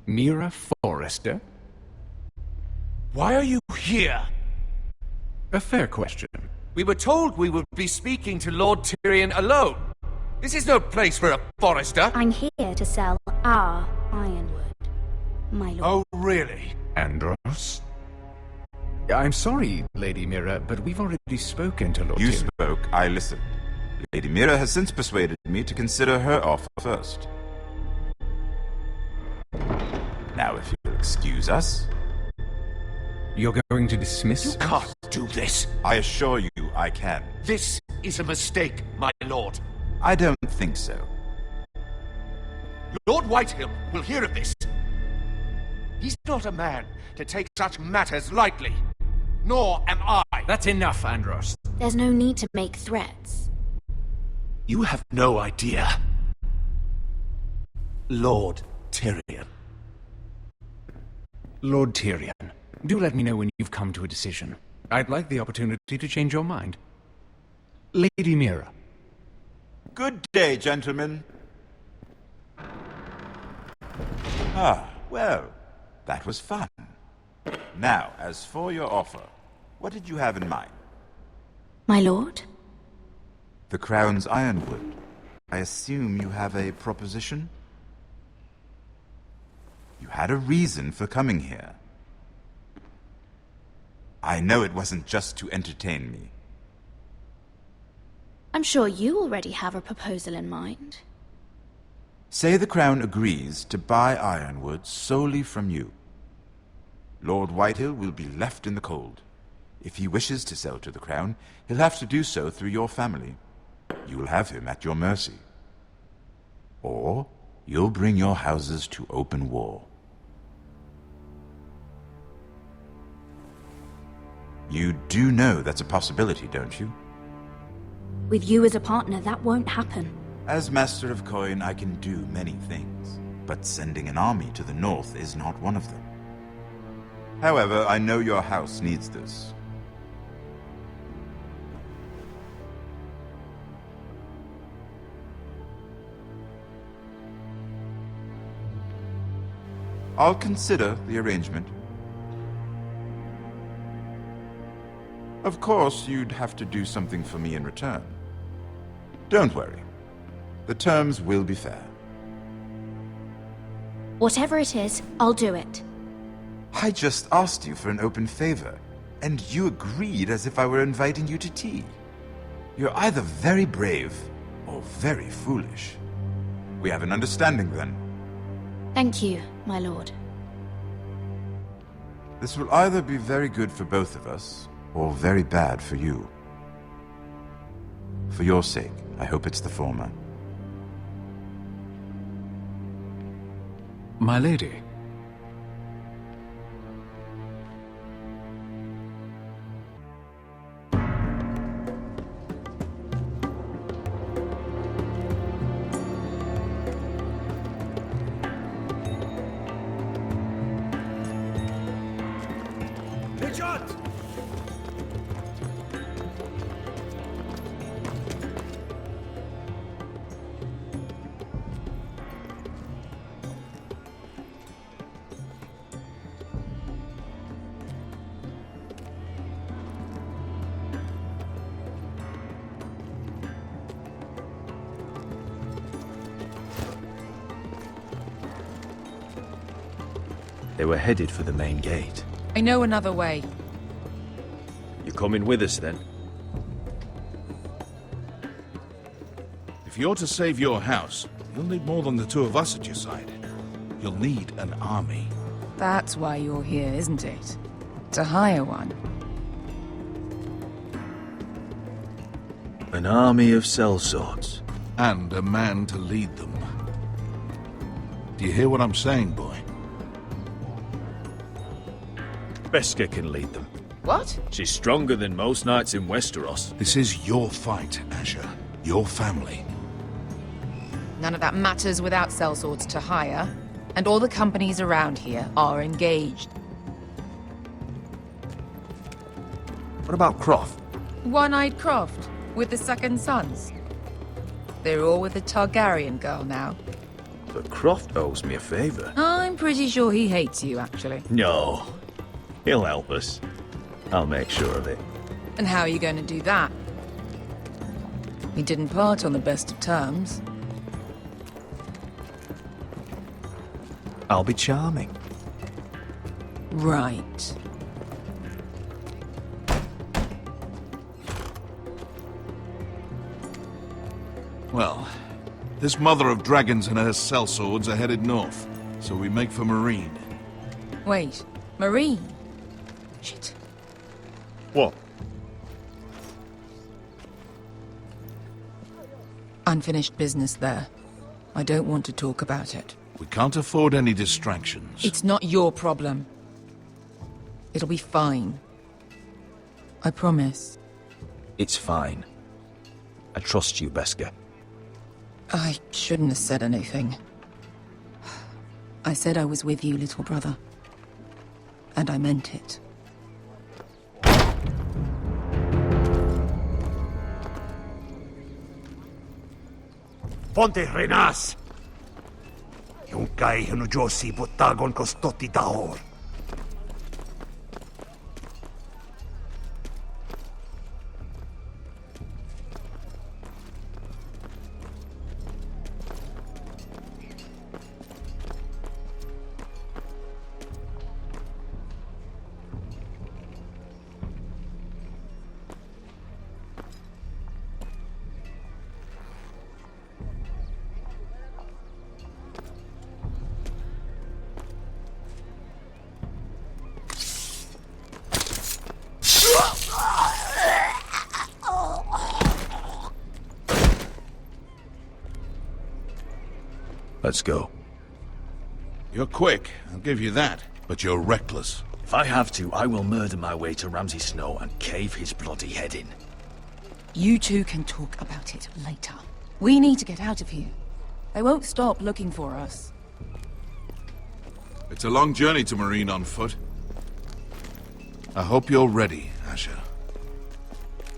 Mira Forrester? Why are you here? A fair question. We were told we would be speaking to Lord Tyrion alone. This is no place for a Forrester. I'm here to sell our Ironwood, my lord. Oh, really? Andros? I'm sorry, Lady Mira, but we've already spoken to Lord You Tyrion. spoke, I listened. Lady Mira has since persuaded me to consider her offer first. Now, if you'll excuse us... You're going to dismiss us? You can't do this. I assure you I can. This is a mistake, my lord. I don't think so. Lord Whitehill will hear of this. He's not a man to take such matters lightly. Nor am I. That's enough, Andros. There's no need to make threats. You have no idea. Lord Tyrion. Lord Tyrion, do let me know when you've come to a decision. I'd like the opportunity to change your mind. Lady Mira. Good day, gentlemen. Ah, well, that was fun. Now, as for your offer, what did you have in mind? My lord? The Crown's Ironwood. I assume you have a proposition? You had a reason for coming here. I know it wasn't just to entertain me. I'm sure you already have a proposal in mind. Say the Crown agrees to buy Ironwood solely from you. Lord Whitehill will be left in the cold. If he wishes to sell to the Crown, he'll have to do so through your family. You will have him at your mercy. Or you'll bring your houses to open war. You do know that's a possibility, don't you? With you as a partner, that won't happen. As Master of Coin, I can do many things, but sending an army to the north is not one of them. However, I know your house needs this. I'll consider the arrangement. Of course, you'd have to do something for me in return. Don't worry. The terms will be fair. Whatever it is, I'll do it. I just asked you for an open favor, and you agreed as if I were inviting you to tea. You're either very brave or very foolish. We have an understanding then. Thank you, my lord. This will either be very good for both of us, or very bad for you. For your sake, I hope it's the former. My lady. Richard! They were headed for the main gate. I know another way. You coming with us, then? If you're to save your house, you'll need more than the two of us at your side. You'll need an army. That's why you're here, isn't it? To hire one. An army of sellswords. And a man to lead them. Do you hear what I'm saying, boy? Beska can lead them. What? She's stronger than most knights in Westeros. This is your fight, Asher. Your family. None of that matters without sellswords to hire, and all the companies around here are engaged. What about Croft? One-eyed Croft, with the second sons. They're all with the Targaryen girl now. But Croft owes me a favor. I'm pretty sure he hates you, actually. No. He'll help us. I'll make sure of it. And how are you going to do that? We didn't part on the best of terms. I'll be charming. Right. Well, this mother of dragons and her sellswords are headed north, so we make for Marine. Wait, Marine? Shit. What? Unfinished business there. I don't want to talk about it. We can't afford any distractions. It's not your problem. It'll be fine. I promise. It's fine. I trust you, Beskar. I shouldn't have said anything. I said I was with you, little brother. And I meant it. Ponte Renas! Yung kay Josi butagon ko stoti dahor. Let's go. You're quick, I'll give you that. But you're reckless. If I have to, I will murder my way to Ramsay Snow and cave his bloody head in. You two can talk about it later. We need to get out of here. They won't stop looking for us. It's a long journey to Marine on foot. I hope you're ready, Asher.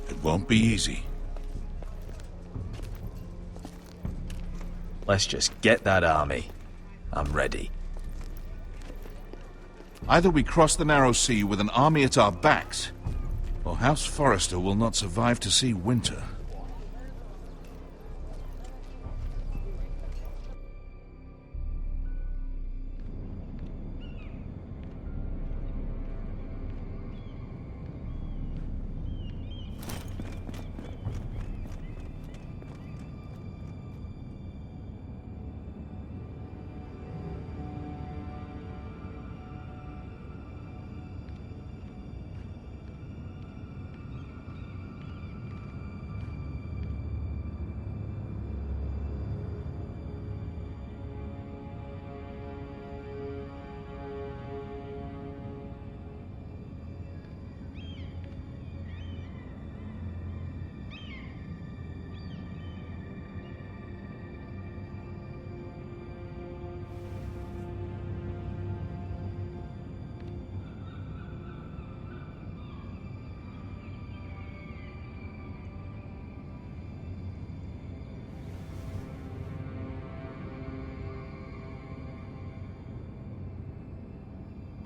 It won't be easy. Let's just get that army. I'm ready. Either we cross the narrow sea with an army at our backs, or House Forrester will not survive to see winter.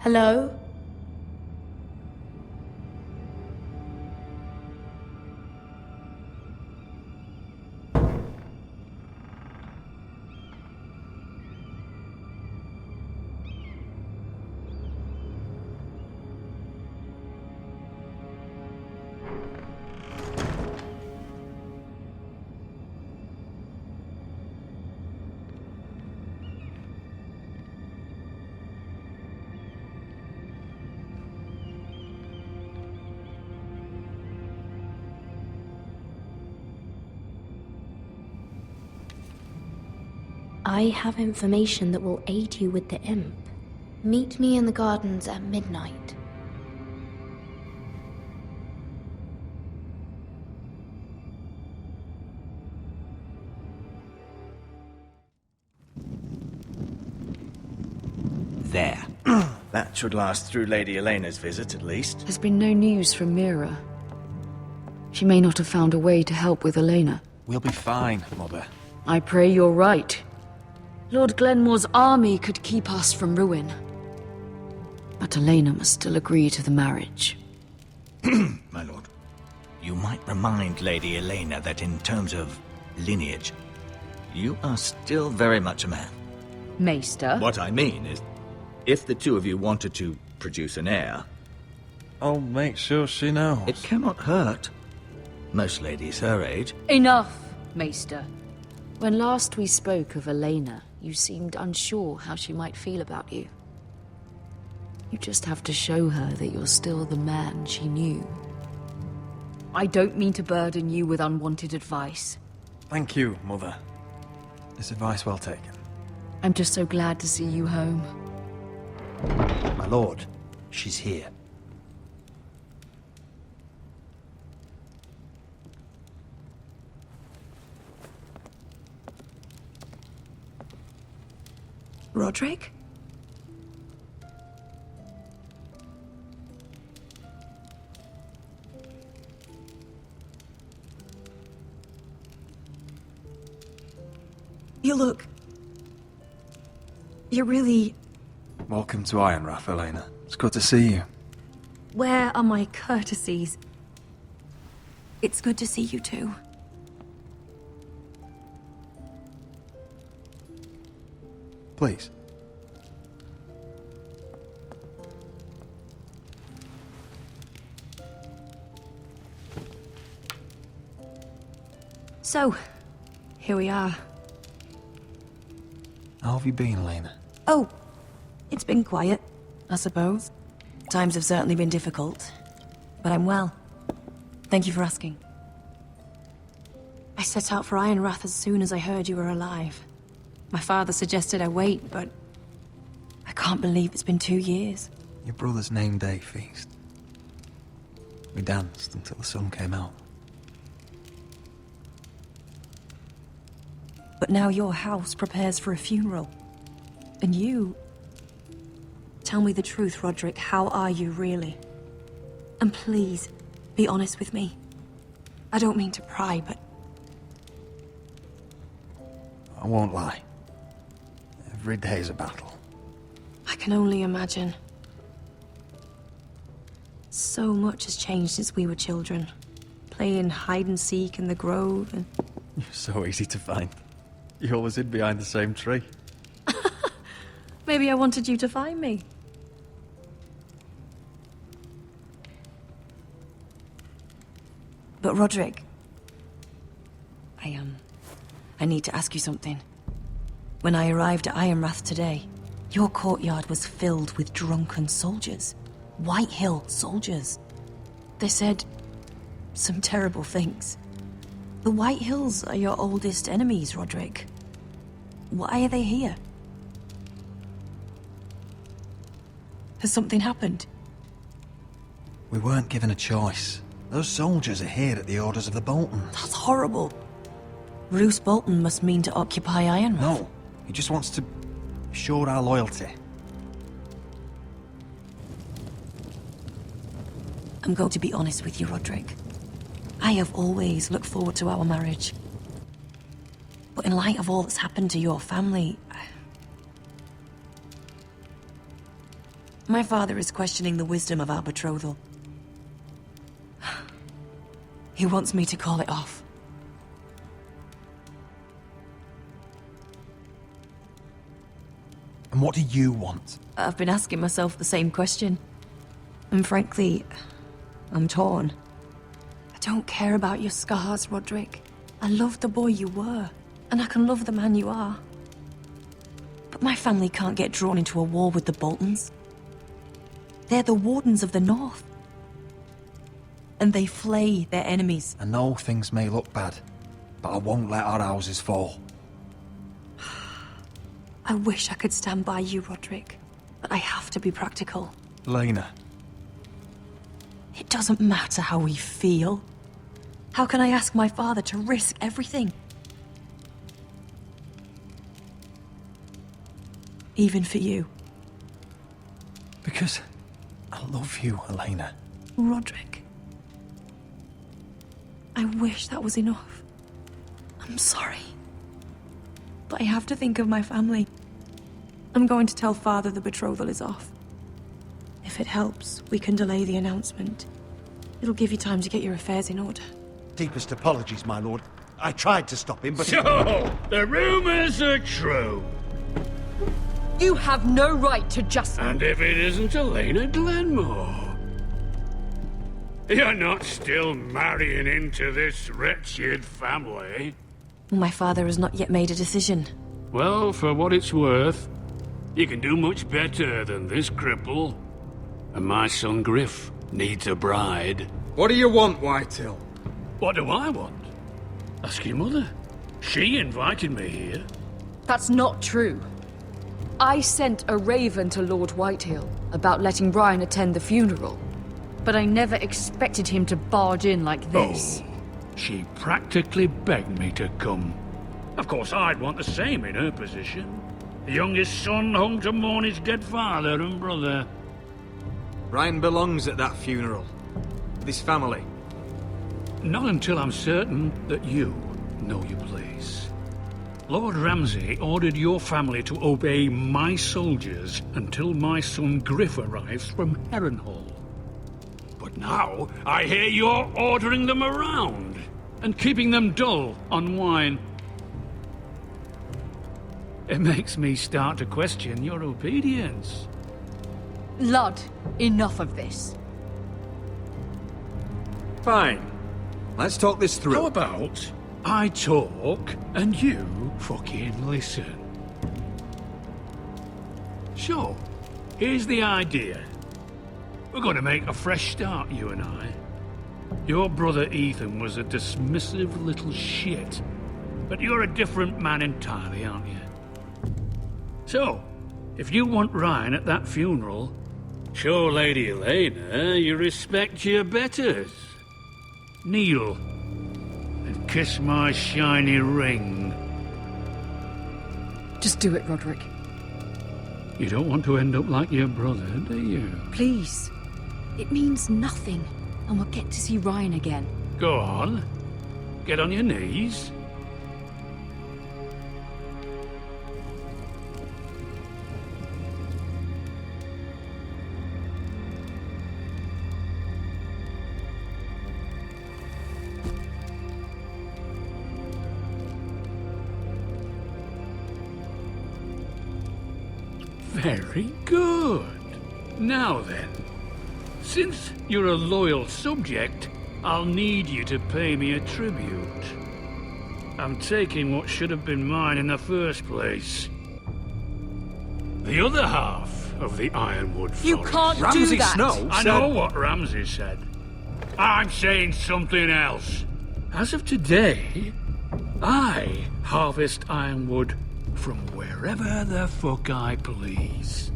Hello? I have information that will aid you with the imp. Meet me in the gardens at midnight. There. That should last through Lady Elena's visit, at least. There's been no news from Mira. She may not have found a way to help with Elena. We'll be fine, Mother. I pray you're right. Lord Glenmore's army could keep us from ruin. But Elena must still agree to the marriage. My lord, you might remind Lady Elena that in terms of lineage, you are still very much a man. Maester? What I mean is, if the two of you wanted to produce an heir... I'll make sure she knows. It cannot hurt. Most ladies her age... Enough, Maester. When last we spoke of Elena, you seemed unsure how she might feel about you. You just have to show her that you're still the man she knew. I don't mean to burden you with unwanted advice. Thank you, Mother. This advice well taken. I'm just so glad to see you home. My lord, she's here. Roderick? You look... You're really... Welcome to Ironrath, Elena. It's good to see you. Where are my courtesies? It's good to see you too. Please. So, here we are. How have you been, Elena? Oh, it's been quiet, I suppose. Times have certainly been difficult, but I'm well. Thank you for asking. I set out for Ironrath as soon as I heard you were alive. My father suggested I wait, but I can't believe it's been 2 years. Your brother's name day feast. We danced until the sun came out. But now your house prepares for a funeral. And you... Tell me the truth, Roderick. How are you, really? And please, be honest with me. I don't mean to pry, but... I won't lie. Every day's a battle. I can only imagine. So much has changed since we were children. Playing hide and seek in the grove and... You're so easy to find. You always hid behind the same tree. Maybe I wanted you to find me. But Roderick... I need to ask you something. When I arrived at Ironrath today, your courtyard was filled with drunken soldiers. White Hill soldiers. They said some terrible things. The White Hills are your oldest enemies, Roderick. Why are they here? Has something happened? We weren't given a choice. Those soldiers are here at the orders of the Boltons. That's horrible. Roose Bolton must mean to occupy Ironrath. No, he just wants to assure our loyalty. I'm going to be honest with you, Roderick. I have always looked forward to our marriage. But in light of all that's happened to your family... My father is questioning the wisdom of our betrothal. He wants me to call it off. And what do you want? I've been asking myself the same question. And frankly, I'm torn. I don't care about your scars, Roderick. I love the boy you were, and I can love the man you are. But my family can't get drawn into a war with the Boltons. They're the Wardens of the North. And they flay their enemies. I know things may look bad, but I won't let our houses fall. I wish I could stand by you, Roderick, but I have to be practical. Lena. It doesn't matter how we feel. How can I ask my father to risk everything? Even for you. Because I love you, Elena. Roderick. I wish that was enough. I'm sorry. But I have to think of my family. I'm going to tell Father the betrothal is off. If it helps, we can delay the announcement. It'll give you time to get your affairs in order. Deepest apologies, my lord. I tried to stop him, but... So, the rumors are true. You have no right to just... And if it isn't Elena Glenmore? You're not still marrying into this wretched family? My father has not yet made a decision. Well, for what it's worth, you can do much better than this cripple. And my son Griff needs a bride. What do you want, Whitehill? What do I want? Ask your mother. She invited me here. That's not true. I sent a raven to Lord Whitehill about letting Brian attend the funeral. But I never expected him to barge in like this. Oh, she practically begged me to come. Of course, I'd want the same in her position. The youngest son hung to mourn his dead father and brother. Brian belongs at that funeral. With his family. Not until I'm certain that you know your place. Lord Ramsay ordered your family to obey my soldiers until my son Griff arrives from Harrenhal. But now, I hear you're ordering them around and keeping them dull on wine. It makes me start to question your obedience. Lud, enough of this. Fine. Let's talk this through. How about I talk and you fucking listen? Sure. Here's the idea. We're going to make a fresh start, you and I. Your brother Ethan was a dismissive little shit. But you're a different man entirely, aren't you? So, if you want Ryan at that funeral, show Lady Elena you respect your betters. Kneel and kiss my shiny ring. Just do it, Roderick. You don't want to end up like your brother, do you? Please. It means nothing, and we'll get to see Ryan again. Go on. Get on your knees. Very good. Now then, since you're a loyal subject, I'll need you to pay me a tribute. I'm taking what should have been mine in the first place. The other half of the Ironwood Forest. You can't do that! Snow I know what Ramsay said. I'm saying something else. As of today, I harvest ironwood from wherever the fuck I please.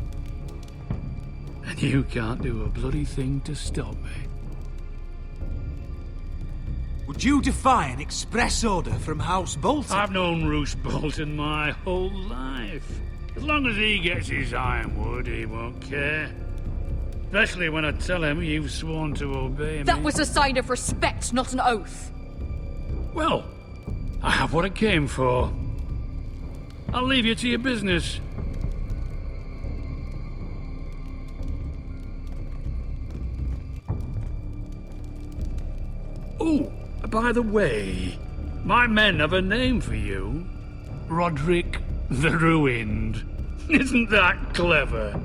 And you can't do a bloody thing to stop me. Would you defy an express order from House Bolton? I've known Roose Bolton my whole life. As long as he gets his ironwood, he won't care. Especially when I tell him you've sworn to obey me. That was a sign of respect, not an oath. Well, I have what I came for. I'll leave you to your business. Oh, by the way, my men have a name for you. Roderick the Ruined. Isn't that clever?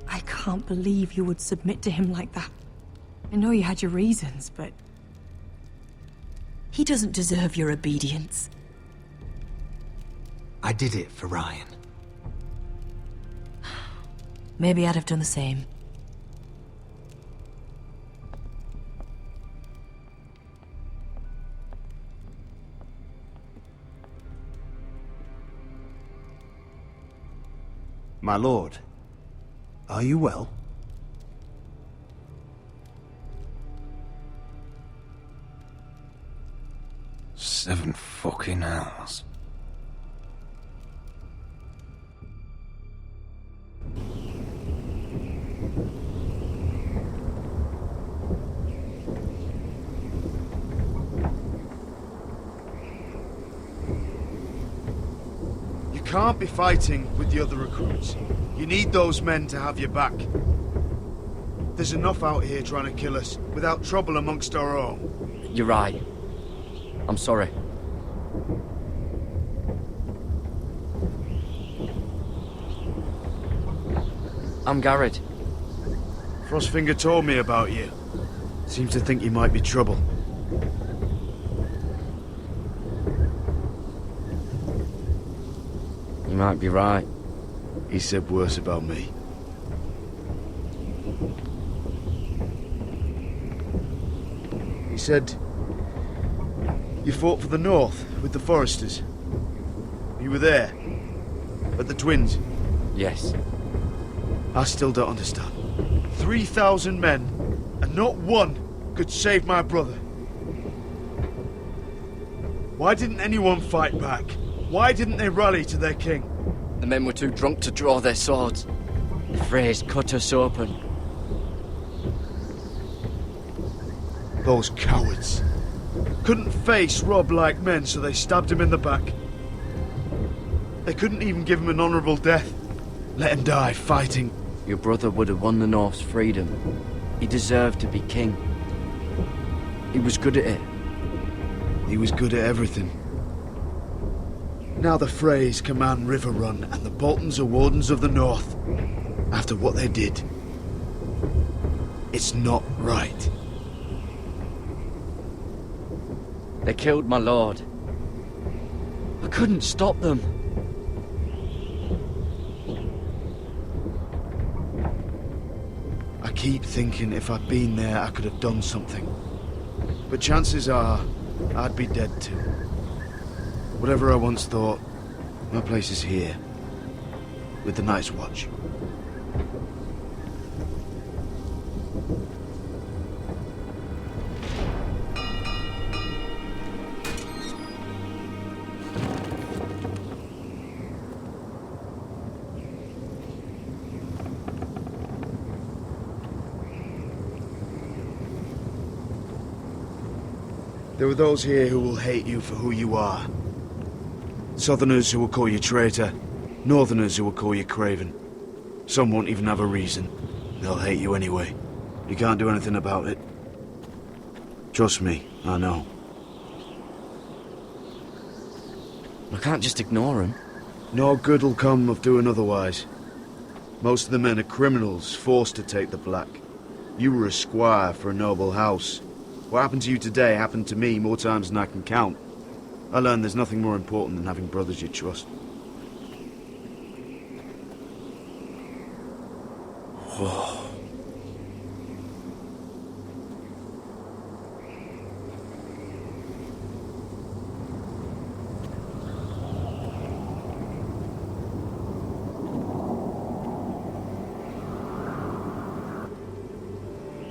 I can't believe you would submit to him like that. I know you had your reasons, but... he doesn't deserve your obedience. I did it for Ryan. Maybe I'd have done the same. My lord, are you well? Seven fucking hours. You can't be fighting with the other recruits. You need those men to have your back. There's enough out here trying to kill us without trouble amongst our own. You're right. I'm sorry. I'm Garrett. Frostfinger told me about you. Seems to think you might be trouble. You might be right. He said worse about me. He said you fought for the North with the Foresters. You were there, at the Twins. Yes. I still don't understand. 3,000 men, and not one could save my brother. Why didn't anyone fight back? Why didn't they rally to their king? The men were too drunk to draw their swords. The Freys cut us open. Those cowards. Couldn't face Rob like men, so they stabbed him in the back. They couldn't even give him an honourable death. Let him die fighting. Your brother would have won the North's freedom. He deserved to be king. He was good at it. He was good at everything. Now the Freys command Riverrun, and the Boltons are Wardens of the North. After what they did. It's not right. They killed my lord. I couldn't stop them. I keep thinking if I'd been there, I could have done something. But chances are, I'd be dead too. Whatever I once thought, my place is here. With the Night's Watch. There are those here who will hate you for who you are. Southerners who will call you traitor. Northerners who will call you craven. Some won't even have a reason. They'll hate you anyway. You can't do anything about it. Trust me, I know. I can't just ignore them. No good will come of doing otherwise. Most of the men are criminals, forced to take the black. You were a squire for a noble house. What happened to you today happened to me more times than I can count. I learned there's nothing more important than having brothers you trust. Whoa.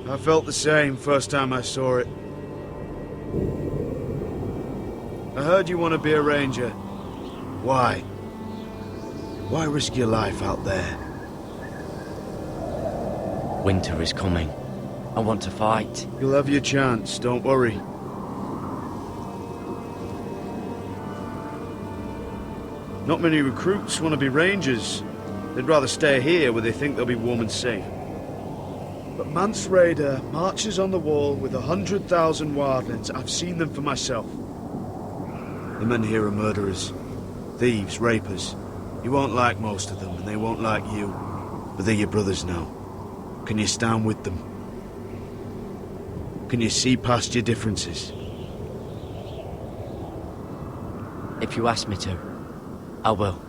I felt the same first time I saw it. I heard you want to be a ranger. Why? Why risk your life out there? Winter is coming. I want to fight. You'll have your chance, don't worry. Not many recruits want to be rangers. They'd rather stay here where they think they'll be warm and safe. But Mance Rayder marches on the wall with 100,000 wildlings. I've seen them for myself. The men here are murderers. Thieves, rapers. You won't like most of them, and they won't like you. But they're your brothers now. Can you stand with them? Can you see past your differences? If you ask me to, I will.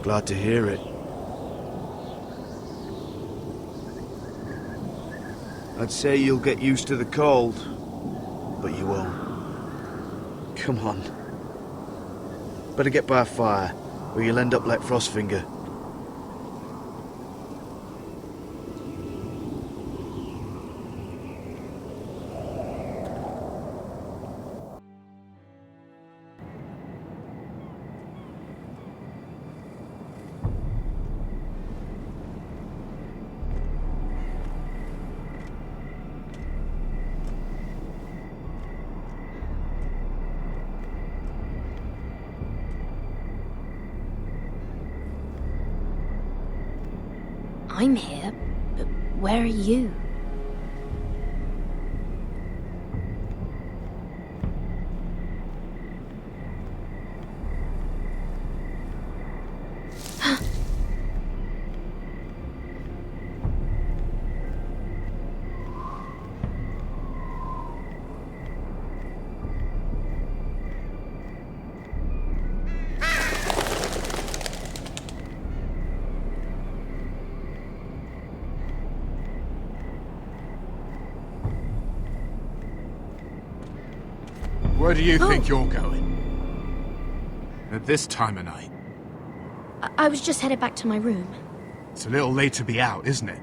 Glad to hear it. I'd say you'll get used to the cold, but you won't. Come on. Better get by a fire, or you'll end up like Frostfinger. I'm here, but where are you? Where do you think you're going? At this time of night? I was just headed back to my room. It's a little late to be out, isn't it?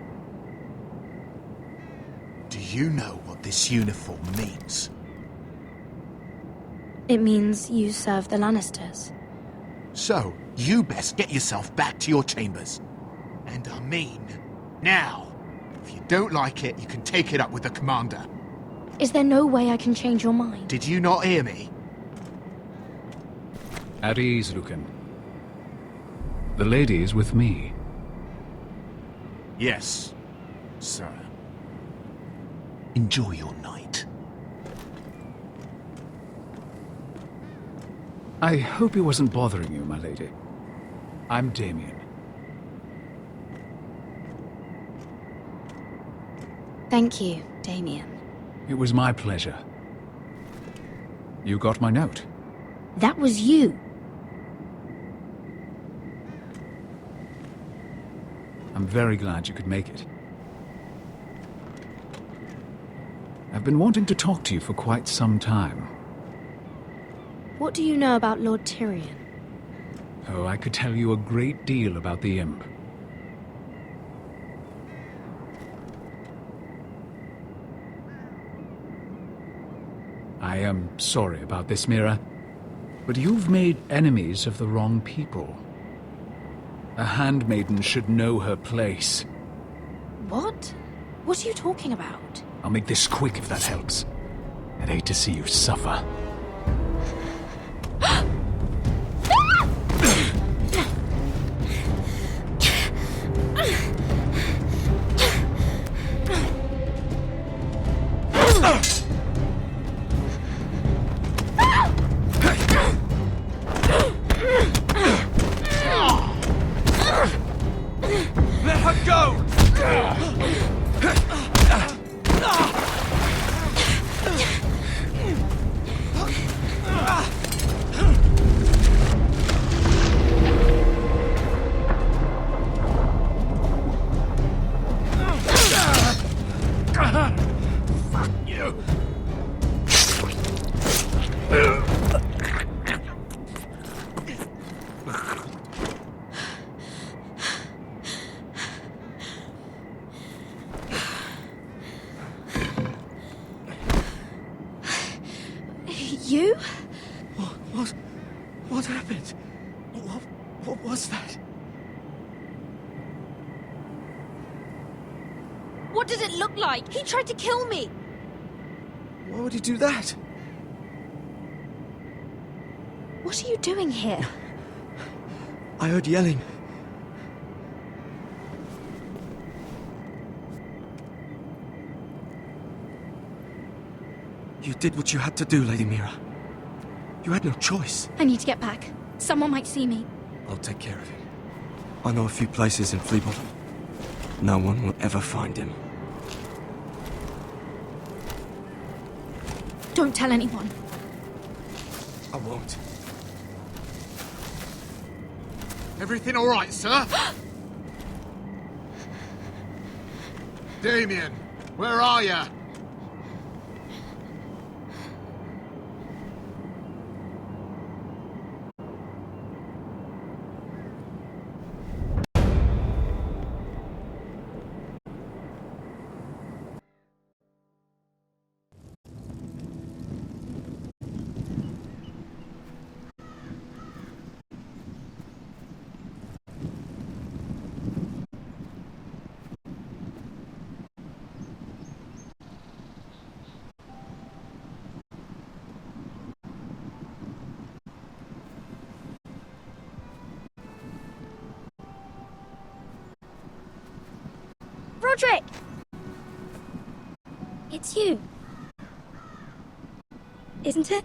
Do you know what this uniform means? It means you serve the Lannisters. So, you best get yourself back to your chambers. And I mean, now. If you don't like it, you can take it up with the commander. Is there no way I can change your mind? Did you not hear me? At ease, Lucan. The lady is with me. Yes, sir. Enjoy your night. I hope he wasn't bothering you, my lady. I'm Damien. Thank you, Damien. It was my pleasure. You got my note. That was you. I'm very glad you could make it. I've been wanting to talk to you for quite some time. What do you know about Lord Tyrion? Oh, I could tell you a great deal about the Imp. I am sorry about this, Mira, but you've made enemies of the wrong people. A handmaiden should know her place. What? What are you talking about? I'll make this quick if that helps. I'd hate to see you suffer. Let her go! Fuck you! You? What happened? What was that? What does it look like? He tried to kill me! Why would he do that? What are you doing here? I heard yelling. You did what you had to do, Lady Mira. You had no choice. I need to get back. Someone might see me. I'll take care of it. I know a few places in Fleabottom. No one will ever find him. Don't tell anyone. I won't. Everything all right, sir? Damien, where are you? Roderick! It's you. Isn't it?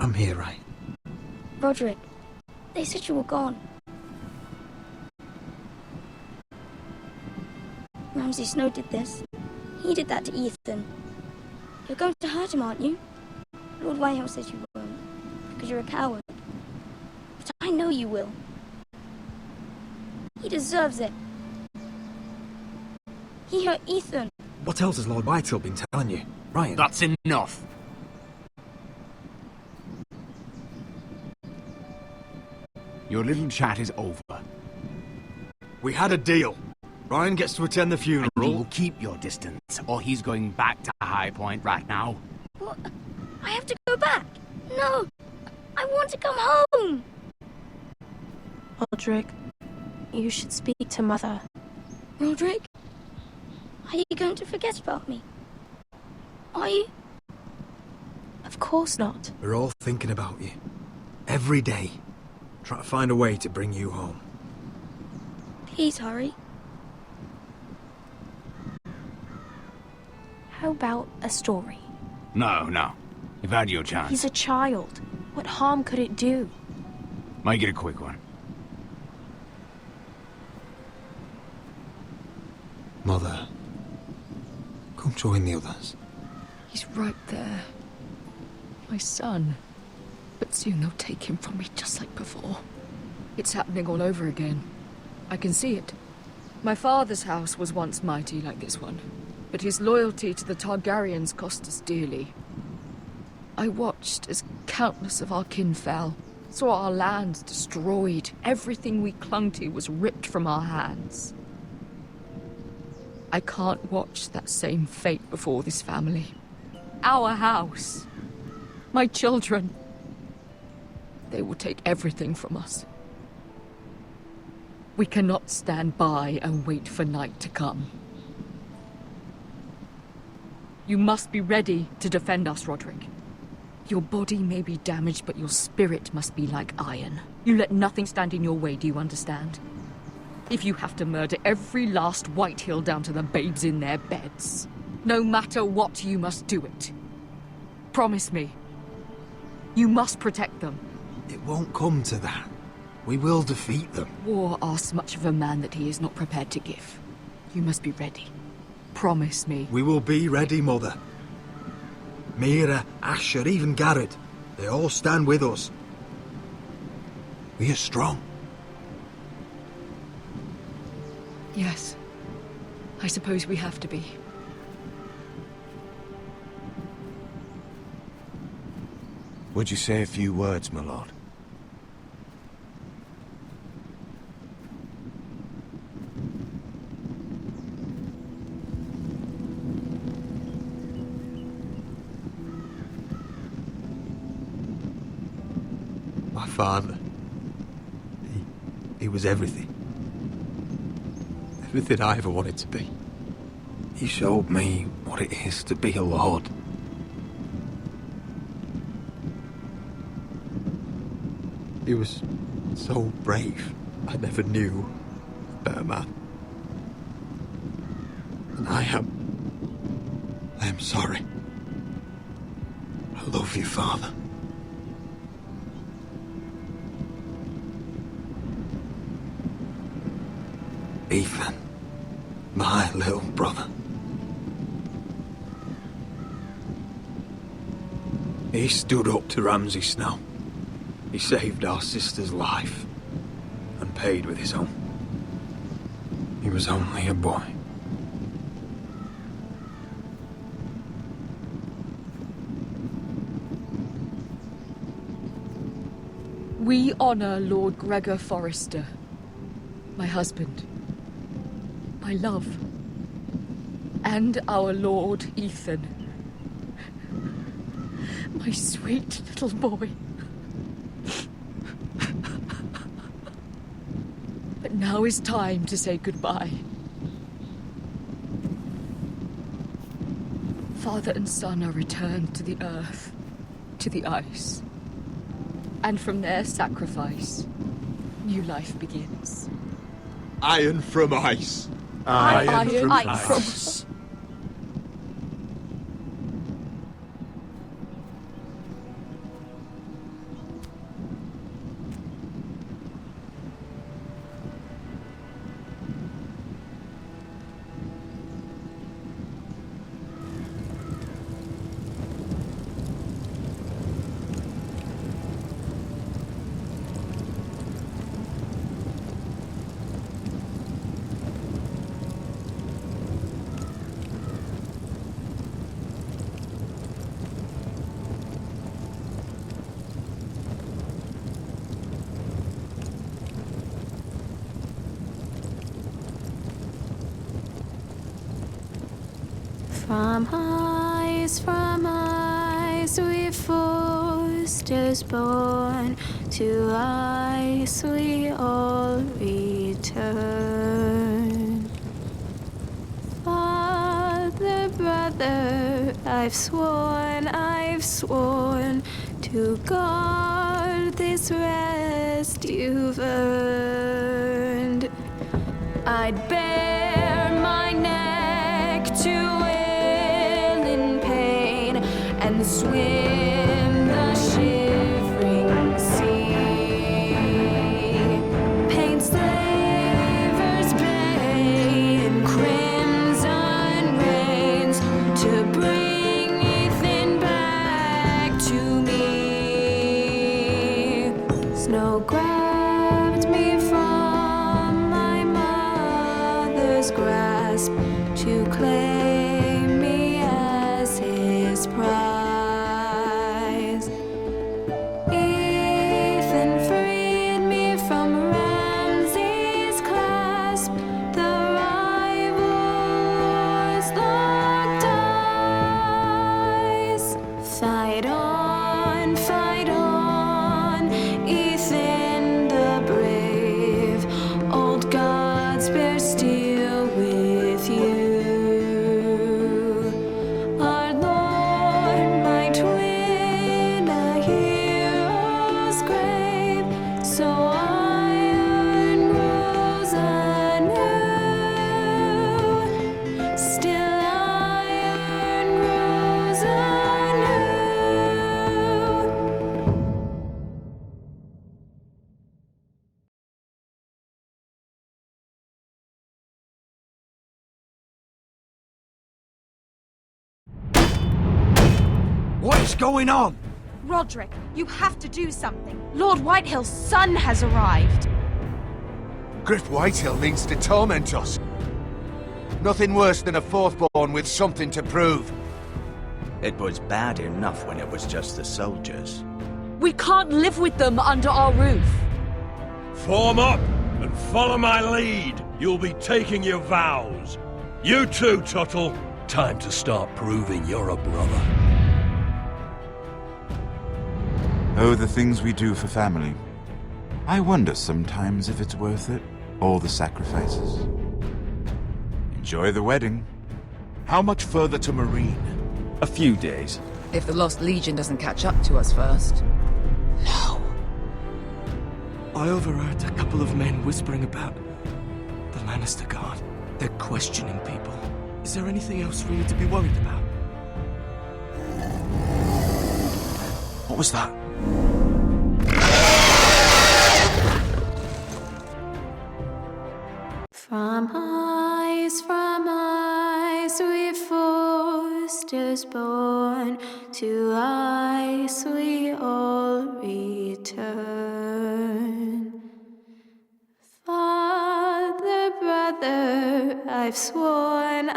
I'm here, right? Roderick, they said you were gone. Ramsay Snow did this. He did that to Ethan. You're going to hurt him, aren't you? Lord Whitehouse says you won't, because you're a coward. But I know you will. He deserves it. He hurt Ethan. What else has Lord Whitehill been telling you? Ryan. That's enough. Your little chat is over. We had a deal. Ryan gets to attend the funeral. And you will keep your distance, or he's going back to High Point right now. What? I have to go back? No! I want to come home! Roderick, you should speak to Mother. Roderick? Are you going to forget about me? Are you? Of course not. We're all thinking about you. Every day. Trying to find a way to bring you home. Please hurry. How about a story? No. You've had your chance. He's a child. What harm could it do? Make it a quick one. Mother, come join the others. He's right there. My son. But soon they'll take him from me just like before. It's happening all over again. I can see it. My father's house was once mighty like this one, but his loyalty to the Targaryens cost us dearly. I watched as countless of our kin fell, saw our lands destroyed, everything we clung to was ripped from our hands. I can't watch that same fate before this family. Our house. My children. They will take everything from us. We cannot stand by and wait for night to come. You must be ready to defend us, Roderick. Your body may be damaged, but your spirit must be like iron. You let nothing stand in your way, do you understand? If you have to murder every last Whitehill down to the babes in their beds, no matter what, you must do it. Promise me. You must protect them. It won't come to that. We will defeat them. War asks much of a man that he is not prepared to give. You must be ready. Promise me. We will be ready, Mother. Mira, Asher, even Garrett. They all stand with us. We are strong. Yes. I suppose we have to be. Would you say a few words, my lord? My father. He was everything. Everything I ever wanted to be. He showed me what it is to be a lord. He was so brave. I never knew a better man. And I am sorry. I love you, Father. Ethan, my little brother. He stood up to Ramsay Snow. He saved our sister's life and paid with his own. He was only a boy. We honor Lord Gregor Forrester, my husband, my love, and our Lord Ethan, my sweet little boy. But now is time to say goodbye. Father and son are returned to the earth, to the ice. And from their sacrifice, new life begins. Iron from ice. Iron from ice. From ice we forced us born, to ice we all return. Father, brother, I've sworn to guard this rest you've earned. I'd bare my neck to wail in pain and swim the shivering sea. Paint slavers bay in crimson rains to bring Ethan back to me. Snow grabbed me from my mother's grasp to claim me as his prize. Ethan freed me from Ramsay's clasp. The rivals locked eyes. Fight on, Ethan the brave. Old gods bear steel with you. Our Lord, my twin, a hero's grave. So iron grows anew. Still iron grows anew. What is going on? Roderick, you have to do something. Lord Whitehill's son has arrived. Griff Whitehill means to torment us. Nothing worse than a fourthborn with something to prove. It was bad enough when it was just the soldiers. We can't live with them under our roof. Form up and follow my lead. You'll be taking your vows. You too, Tuttle. Time to start proving you're a brother. Oh, the things we do for family. I wonder sometimes if it's worth it, all the sacrifices. Enjoy the wedding. How much further to Marine? A few days. If the Lost Legion doesn't catch up to us first. I overheard a couple of men whispering about the Lannister Guard. They're questioning people. Is there anything else we need to be worried about? What was that? From ice we forced us born, to ice we all return. Father, brother, I've sworn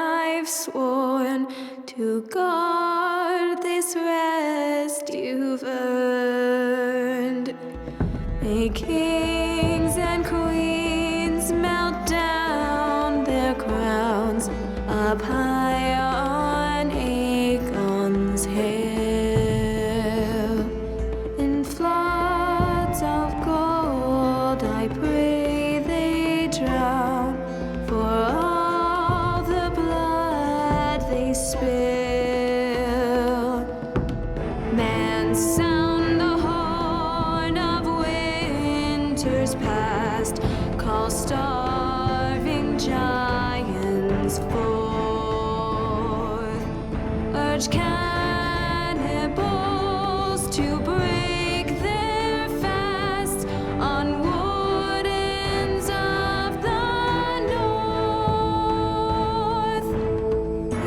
to guard this rest you've earned. May kings and queens melt down their crowns up high on Aegon's hill. In floods of gold I pray they drown, for all the blood they spill. Man, sound the horn of winter's past, call starving giants forth, urge cannibals to break their fast on wardens of the north.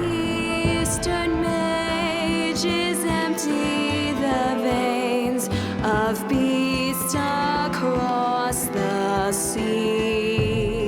Eastern mages empty the veins of beasts across the sea.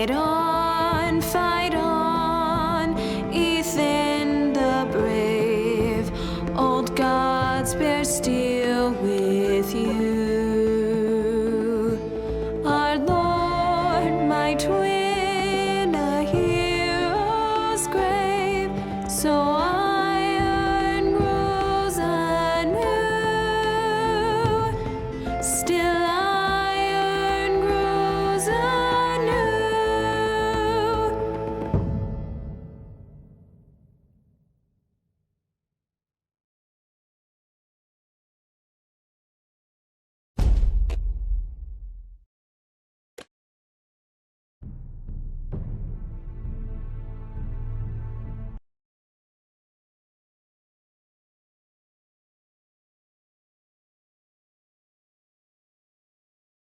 Get on.